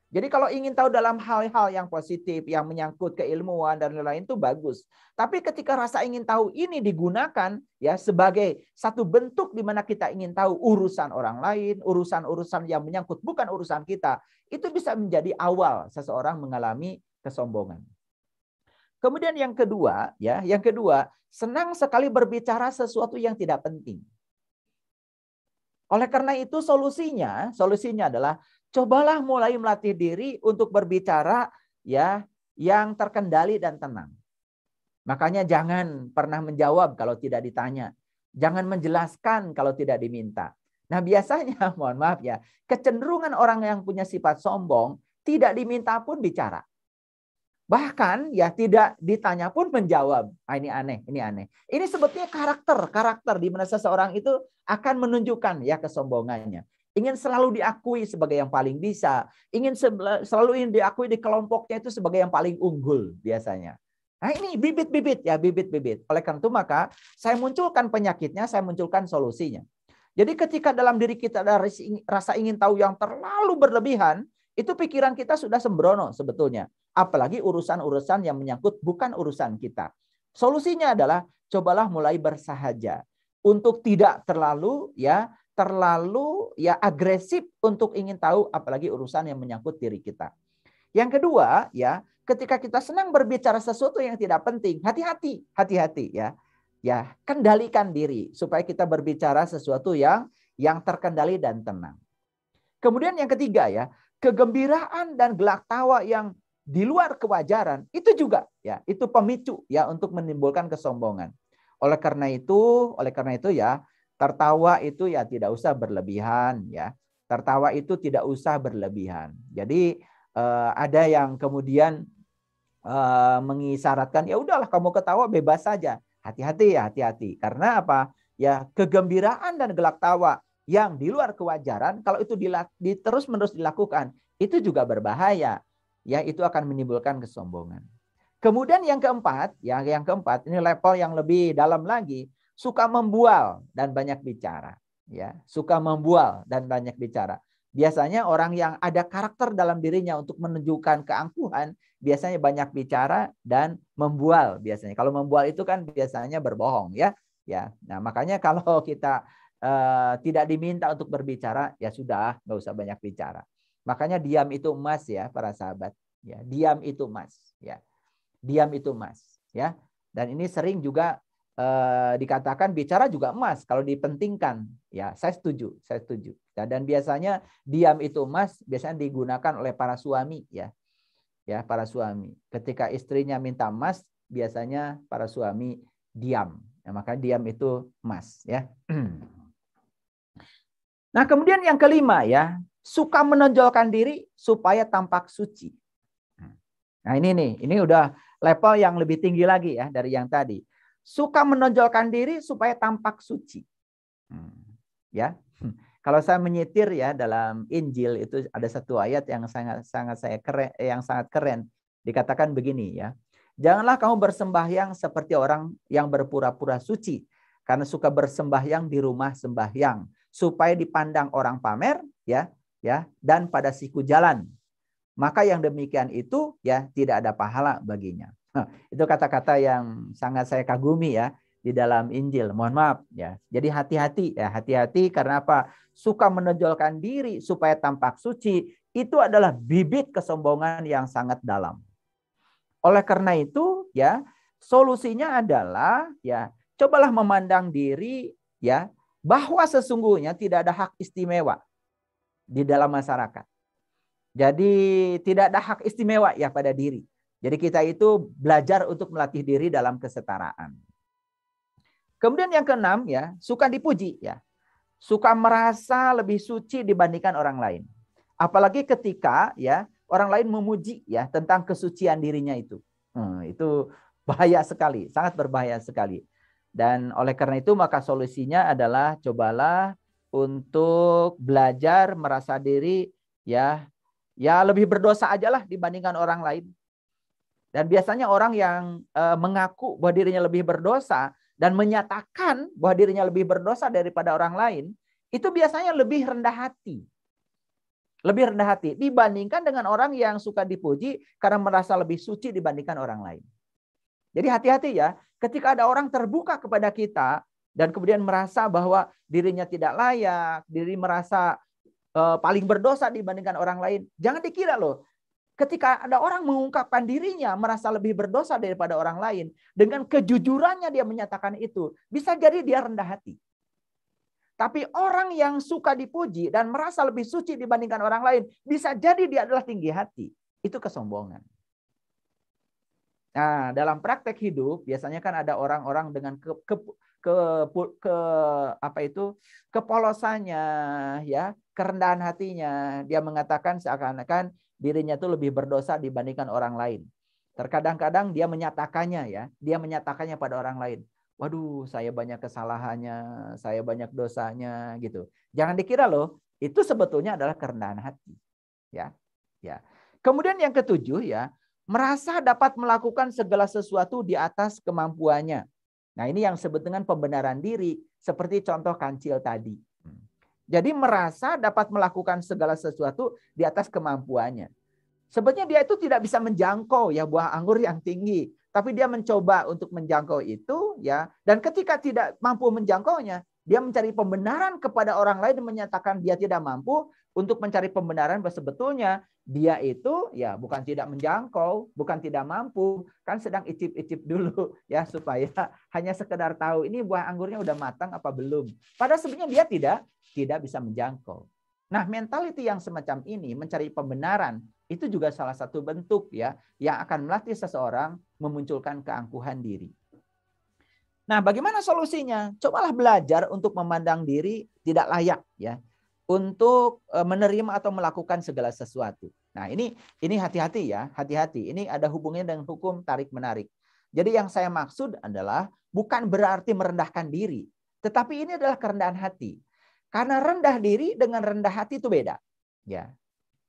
Jadi kalau ingin tahu dalam hal-hal yang positif yang menyangkut keilmuan dan lain-lain itu bagus. Tapi ketika rasa ingin tahu ini digunakan ya sebagai satu bentuk di mana kita ingin tahu urusan orang lain, urusan-urusan yang menyangkut bukan urusan kita, itu bisa menjadi awal seseorang mengalami kesombongan. Kemudian yang kedua, senang sekali berbicara sesuatu yang tidak penting. Oleh karena itu solusinya adalah cobalah mulai melatih diri untuk berbicara ya yang terkendali dan tenang. Makanya jangan pernah menjawab kalau tidak ditanya. Jangan menjelaskan kalau tidak diminta. Nah, biasanya mohon maaf ya, kecenderungan orang yang punya sifat sombong tidak diminta pun bicara. Bahkan ya tidak ditanya pun menjawab. Ini aneh. Ini sebetulnya karakter di mana seseorang itu akan menunjukkan ya kesombongannya. Ingin selalu diakui sebagai yang paling bisa, selalu ingin diakui di kelompoknya itu sebagai yang paling unggul biasanya. Nah, ini bibit-bibit. Oleh karena itu maka saya munculkan penyakitnya, saya munculkan solusinya. Jadi ketika dalam diri kita ada rasa ingin tahu yang terlalu berlebihan, itu pikiran kita sudah sembrono sebetulnya. Apalagi urusan-urusan yang menyangkut bukan urusan kita. Solusinya adalah cobalah mulai bersahaja untuk tidak terlalu agresif untuk ingin tahu apalagi urusan yang menyangkut diri kita. Yang kedua, ya, ketika kita senang berbicara sesuatu yang tidak penting, hati-hati ya. Ya, kendalikan diri supaya kita berbicara sesuatu yang terkendali dan tenang. Kemudian yang ketiga ya, kegembiraan dan gelak tawa yang di luar kewajaran itu juga ya, itu pemicu ya untuk menimbulkan kesombongan. Oleh karena itu ya, tertawa itu ya tidak usah berlebihan ya. Tertawa itu tidak usah berlebihan. Jadi ada yang kemudian mengisyaratkan ya udahlah kamu ketawa bebas saja. Hati-hati. Karena apa? Ya, kegembiraan dan gelak tawa yang di luar kewajaran kalau itu terus-menerus dilakukan itu juga berbahaya. Ya, itu akan menimbulkan kesombongan. Kemudian yang keempat, ini level yang lebih dalam lagi, suka membual dan banyak bicara, ya. Suka membual dan banyak bicara. Biasanya orang yang ada karakter dalam dirinya untuk menunjukkan keangkuhan, biasanya banyak bicara dan membual biasanya. Kalau membual itu kan biasanya berbohong, ya. Ya. Nah, makanya kalau kita tidak diminta untuk berbicara, ya sudah, nggak usah banyak bicara. Makanya diam itu emas ya para sahabat. Ya, diam itu emas. Ya, diam itu emas. Ya, dan ini sering juga dikatakan bicara juga emas kalau dipentingkan. Ya, saya setuju, saya setuju. Dan biasanya diam itu emas biasanya digunakan oleh para suami ya. Ya, para suami. Ketika istrinya minta emas, biasanya para suami diam. Ya, maka diam itu emas ya. Nah, kemudian yang kelima ya, suka menonjolkan diri supaya tampak suci. Nah, ini udah level yang lebih tinggi lagi ya dari yang tadi. Suka menonjolkan diri supaya tampak suci. Ya. Kalau saya menyitir ya dalam Injil itu ada satu ayat yang sangat keren. Dikatakan begini ya. Janganlah kamu bersembahyang seperti orang yang berpura-pura suci karena suka bersembahyang di rumah sembahyang supaya dipandang orang pamer ya dan pada siku jalan. Maka yang demikian itu ya tidak ada pahala baginya. Itu kata-kata yang sangat saya kagumi ya di dalam Injil. Mohon maaf ya. Jadi hati-hati ya, hati-hati karena apa? Suka menonjolkan diri supaya tampak suci itu adalah bibit kesombongan yang sangat dalam. Oleh karena itu ya, solusinya adalah ya, cobalah memandang diri ya bahwa sesungguhnya tidak ada hak istimewa di dalam masyarakat. Jadi tidak ada hak istimewa ya pada diri. Jadi kita itu belajar untuk melatih diri dalam kesetaraan. Kemudian yang keenam ya, suka dipuji ya. Suka merasa lebih suci dibandingkan orang lain. Apalagi ketika ya orang lain memuji ya tentang kesucian dirinya itu. Itu bahaya sekali, sangat berbahaya sekali. Dan oleh karena itu maka solusinya adalah cobalah untuk belajar merasa diri ya lebih berdosa aja lah dibandingkan orang lain. Dan biasanya orang yang mengaku bahwa dirinya lebih berdosa dan menyatakan bahwa dirinya lebih berdosa daripada orang lain, itu biasanya lebih rendah hati. Lebih rendah hati dibandingkan dengan orang yang suka dipuji karena merasa lebih suci dibandingkan orang lain. Jadi hati-hati ya, ketika ada orang terbuka kepada kita dan kemudian merasa bahwa dirinya tidak layak, diri merasa paling berdosa dibandingkan orang lain, jangan dikira loh. Ketika ada orang mengungkapkan dirinya merasa lebih berdosa daripada orang lain, dengan kejujurannya dia menyatakan itu, bisa jadi dia rendah hati. Tapi orang yang suka dipuji dan merasa lebih suci dibandingkan orang lain, bisa jadi dia adalah tinggi hati. Itu kesombongan. Nah, dalam praktek hidup biasanya kan ada orang-orang dengan kepolosannya, ya, kerendahan hatinya. Dia mengatakan seakan-akan dirinya itu lebih berdosa dibandingkan orang lain. Terkadang-kadang dia menyatakannya ya, dia menyatakannya pada orang lain. Waduh, saya banyak kesalahannya, saya banyak dosanya gitu. Jangan dikira loh, itu sebetulnya adalah kerendahan hati. Ya. Ya. Kemudian yang ketujuh ya, merasa dapat melakukan segala sesuatu di atas kemampuannya. Nah, ini yang disebut dengan pembenaran diri, seperti contoh kancil tadi. Jadi merasa dapat melakukan segala sesuatu di atas kemampuannya. Sebetulnya dia itu tidak bisa menjangkau ya buah anggur yang tinggi, tapi dia mencoba untuk menjangkau itu ya, dan ketika tidak mampu menjangkaunya, dia mencari pembenaran kepada orang lain dan menyatakan dia tidak mampu untuk mencari pembenaran bahwa sebetulnya dia itu ya bukan tidak menjangkau, bukan tidak mampu, kan sedang icip-icip dulu ya supaya hanya sekedar tahu ini buah anggurnya udah matang apa belum. Padahal sebenarnya dia tidak bisa menjangkau. Nah, mentality yang semacam ini mencari pembenaran itu juga salah satu bentuk ya yang akan melatih seseorang memunculkan keangkuhan diri. Nah, bagaimana solusinya? Cobalah belajar untuk memandang diri tidak layak ya untuk menerima atau melakukan segala sesuatu. Nah, ini hati-hati ya, hati-hati. Ini ada hubungannya dengan hukum tarik-menarik. Jadi yang saya maksud adalah bukan berarti merendahkan diri, tetapi ini adalah kerendahan hati. Karena rendah diri dengan rendah hati itu beda. Ya.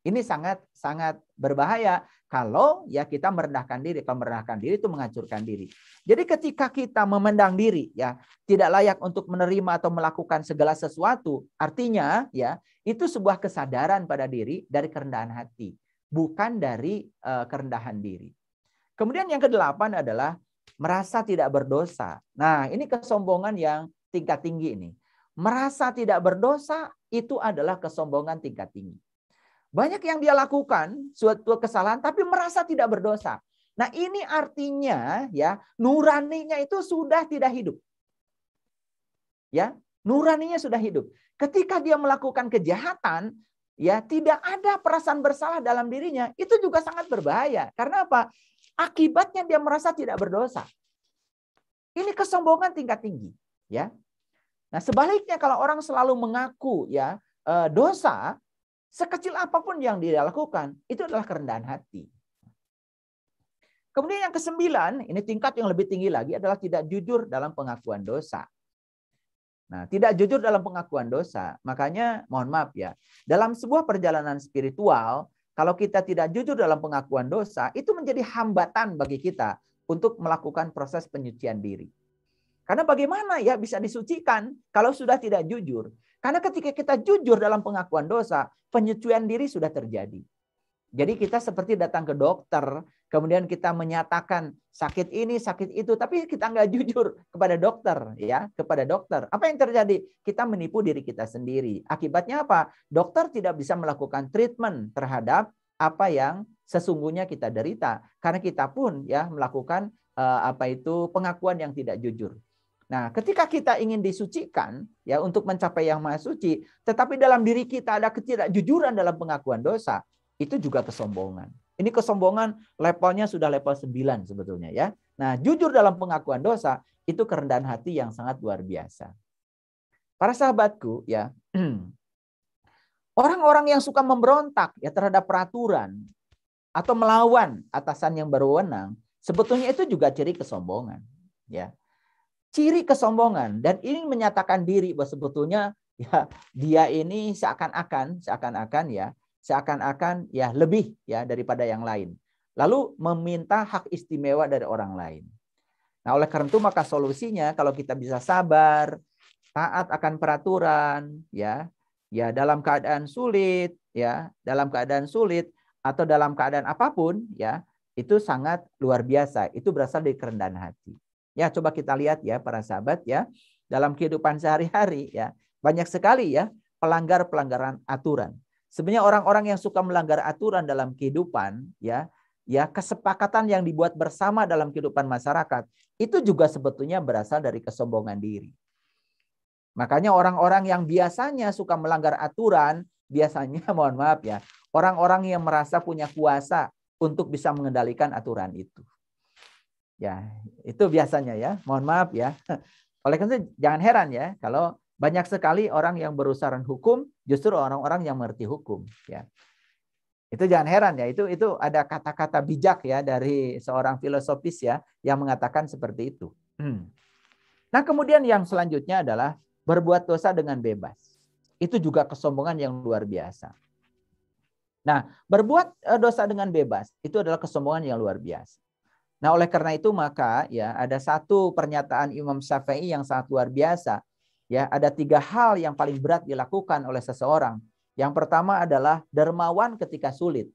Ini sangat berbahaya kalau ya kita merendahkan diri. Kalau merendahkan diri itu menghancurkan diri. Jadi ketika kita memandang diri ya tidak layak untuk menerima atau melakukan segala sesuatu, artinya ya itu sebuah kesadaran pada diri dari kerendahan hati, bukan dari kerendahan diri. Kemudian yang kedelapan adalah merasa tidak berdosa. Nah, ini kesombongan yang tingkat tinggi ini. Merasa tidak berdosa itu adalah kesombongan tingkat tinggi. Banyak yang dia lakukan suatu kesalahan tapi merasa tidak berdosa. Nah, ini artinya ya nuraninya itu sudah tidak hidup. Ya, nuraninya sudah hidup. Ketika dia melakukan kejahatan, ya tidak ada perasaan bersalah dalam dirinya, itu juga sangat berbahaya. Karena apa? Akibatnya dia merasa tidak berdosa. Ini kesombongan tingkat tinggi, ya. Nah, sebaliknya kalau orang selalu mengaku ya dosa, sekecil apapun yang dia lakukan, itu adalah kerendahan hati. Kemudian yang ke-9, ini tingkat yang lebih tinggi lagi adalah tidak jujur dalam pengakuan dosa. Nah, tidak jujur dalam pengakuan dosa. Makanya mohon maaf ya, dalam sebuah perjalanan spiritual, kalau kita tidak jujur dalam pengakuan dosa, itu menjadi hambatan bagi kita untuk melakukan proses penyucian diri. Karena bagaimana ya bisa disucikan kalau sudah tidak jujur? Karena ketika kita jujur dalam pengakuan dosa, penyucian diri sudah terjadi. Jadi kita seperti datang ke dokter, kemudian kita menyatakan sakit ini, sakit itu, tapi kita nggak jujur kepada dokter, ya, kepada dokter. Apa yang terjadi? Kita menipu diri kita sendiri. Akibatnya apa? Dokter tidak bisa melakukan treatment terhadap apa yang sesungguhnya kita derita, karena kita pun ya melakukan pengakuan yang tidak jujur. Nah, ketika kita ingin disucikan ya untuk mencapai yang maha suci, tetapi dalam diri kita ada ketidakjujuran dalam pengakuan dosa, itu juga kesombongan. Ini kesombongan levelnya sudah level 9 sebetulnya ya. Nah, jujur dalam pengakuan dosa itu kerendahan hati yang sangat luar biasa. Para sahabatku ya, orang-orang yang suka memberontak ya terhadap peraturan atau melawan atasan yang berwenang, sebetulnya itu juga ciri kesombongan ya. Ciri kesombongan, dan ini menyatakan diri bahwa sebetulnya ya dia ini seakan-akan ya lebih ya daripada yang lain. Lalu meminta hak istimewa dari orang lain. Nah, oleh karena itu maka solusinya kalau kita bisa sabar, taat akan peraturan ya dalam keadaan sulit atau dalam keadaan apapun ya, itu sangat luar biasa. Itu berasal dari kerendahan hati. Ya, coba kita lihat ya para sahabat ya, dalam kehidupan sehari-hari ya, banyak sekali ya pelanggaran aturan. Sebenarnya orang-orang yang suka melanggar aturan dalam kehidupan ya kesepakatan yang dibuat bersama dalam kehidupan masyarakat itu juga sebetulnya berasal dari kesombongan diri. Makanya orang-orang yang biasanya suka melanggar aturan, biasanya mohon maaf ya, orang-orang yang merasa punya kuasa untuk bisa mengendalikan aturan itu. Ya, itu biasanya ya. Mohon maaf ya. Oleh karena itu jangan heran ya kalau banyak sekali orang yang berurusan hukum justru orang-orang yang mengerti hukum ya. Itu jangan heran ya. Itu ada kata-kata bijak ya dari seorang filosofis ya yang mengatakan seperti itu. Nah, kemudian yang selanjutnya adalah berbuat dosa dengan bebas. Itu juga kesombongan yang luar biasa. Nah, berbuat dosa dengan bebas itu adalah kesombongan yang luar biasa. Nah, oleh karena itu maka ya ada satu pernyataan Imam Syafi'i yang sangat luar biasa. Ya, ada 3 hal yang paling berat dilakukan oleh seseorang. Yang pertama adalah dermawan ketika sulit.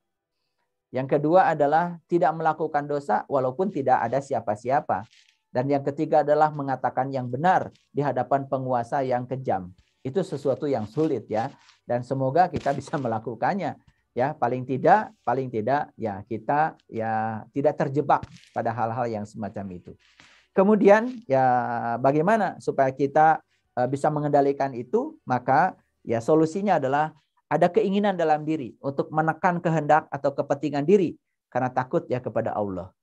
Yang kedua adalah tidak melakukan dosa walaupun tidak ada siapa-siapa. Dan yang ketiga adalah mengatakan yang benar di hadapan penguasa yang kejam. Itu sesuatu yang sulit ya. Dan semoga kita bisa melakukannya. Ya, paling tidak ya kita ya tidak terjebak pada hal-hal yang semacam itu. Kemudian ya bagaimana supaya kita bisa mengendalikan itu? Maka ya solusinya adalah ada keinginan dalam diri untuk menekan kehendak atau kepentingan diri karena takut ya kepada Allah.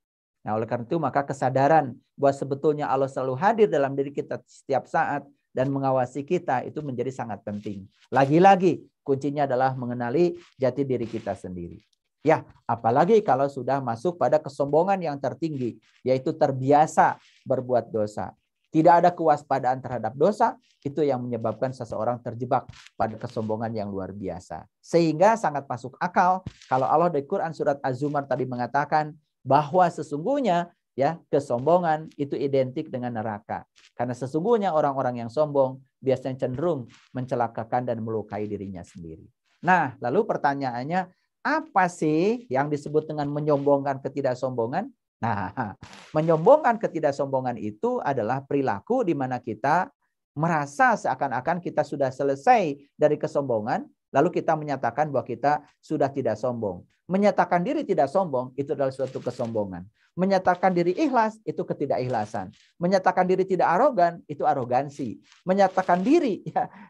Nah, oleh karena itu maka kesadaran bahwa sebetulnya Allah selalu hadir dalam diri kita setiap saat dan mengawasi kita itu menjadi sangat penting. Lagi-lagi kuncinya adalah mengenali jati diri kita sendiri. Ya, apalagi kalau sudah masuk pada kesombongan yang tertinggi, yaitu terbiasa berbuat dosa. Tidak ada kewaspadaan terhadap dosa, itu yang menyebabkan seseorang terjebak pada kesombongan yang luar biasa. Sehingga sangat masuk akal kalau Allah di Quran surat Az-Zumar tadi mengatakan bahwa sesungguhnya ya kesombongan itu identik dengan neraka. Karena sesungguhnya orang-orang yang sombong biasanya cenderung mencelakakan dan melukai dirinya sendiri. Nah, lalu pertanyaannya, apa sih yang disebut dengan menyombongkan ketidaksombongan? Nah, menyombongkan ketidaksombongan itu adalah perilaku di mana kita merasa seakan-akan kita sudah selesai dari kesombongan, Lalu kita menyatakan bahwa kita sudah tidak sombong. Menyatakan diri tidak sombong itu adalah suatu kesombongan. Menyatakan diri ikhlas itu ketidakikhlasan. Menyatakan diri tidak arogan itu arogansi. Menyatakan diri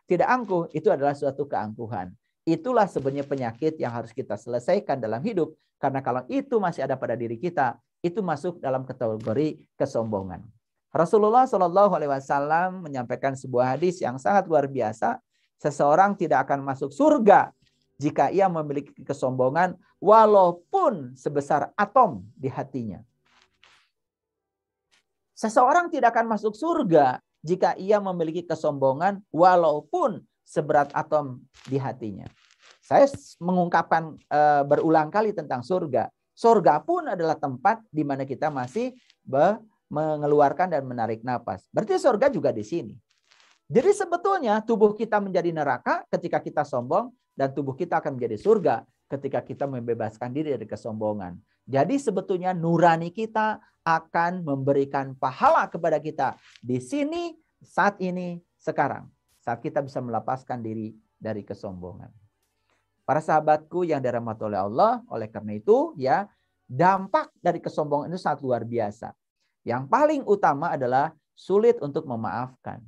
tidak angkuh itu adalah suatu keangkuhan. Itulah sebenarnya penyakit yang harus kita selesaikan dalam hidup. Karena kalau itu masih ada pada diri kita, itu masuk dalam kategori kesombongan. Rasulullah SAW menyampaikan sebuah hadis yang sangat luar biasa. Seseorang tidak akan masuk surga jika ia memiliki kesombongan walaupun sebesar atom di hatinya. Seseorang tidak akan masuk surga jika ia memiliki kesombongan walaupun seberat atom di hatinya. Saya mengungkapkan berulang kali tentang surga. Surga pun adalah tempat di mana kita masih mengeluarkan dan menarik napas. Berarti surga juga di sini. Jadi sebetulnya tubuh kita menjadi neraka ketika kita sombong dan tubuh kita akan menjadi surga ketika kita membebaskan diri dari kesombongan. Jadi sebetulnya nurani kita akan memberikan pahala kepada kita di sini, saat ini, sekarang. Saat kita bisa melepaskan diri dari kesombongan. Para sahabatku yang dirahmati oleh Allah, oleh karena itu ya dampak dari kesombongan itu sangat luar biasa. Yang paling utama adalah sulit untuk memaafkan.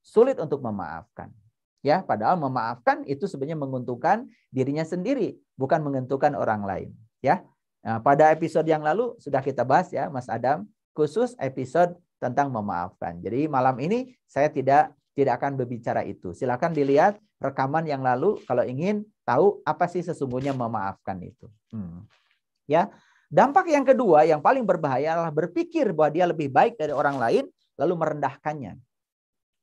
Sulit untuk memaafkan. Ya, padahal memaafkan itu sebenarnya menguntungkan dirinya sendiri, bukan menguntungkan orang lain. Ya, nah, pada episode yang lalu sudah kita bahas ya, Mas Adam, khusus episode tentang memaafkan. Jadi malam ini saya tidak akan berbicara itu. Silakan dilihat rekaman yang lalu kalau ingin tahu apa sih sesungguhnya memaafkan itu. Ya, dampak yang kedua yang paling berbahaya adalah berpikir bahwa dia lebih baik dari orang lain lalu merendahkannya.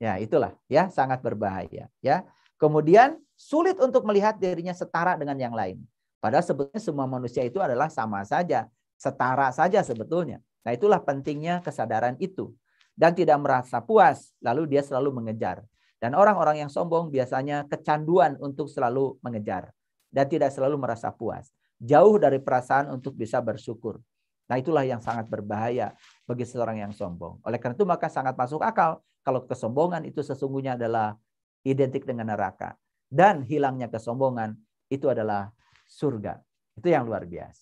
Ya, itulah ya sangat berbahaya ya. Kemudian sulit untuk melihat dirinya setara dengan yang lain. Padahal sebetulnya semua manusia itu adalah sama saja, setara saja sebetulnya. Nah, itulah pentingnya kesadaran itu. Dan tidak merasa puas, lalu dia selalu mengejar. Dan orang-orang yang sombong biasanya kecanduan untuk selalu mengejar dan tidak selalu merasa puas. Jauh dari perasaan untuk bisa bersyukur. Nah, itulah yang sangat berbahaya bagi seorang yang sombong. Oleh karena itu maka sangat masuk akal kalau kesombongan itu sesungguhnya adalah identik dengan neraka. Dan hilangnya kesombongan itu adalah surga. Itu yang luar biasa.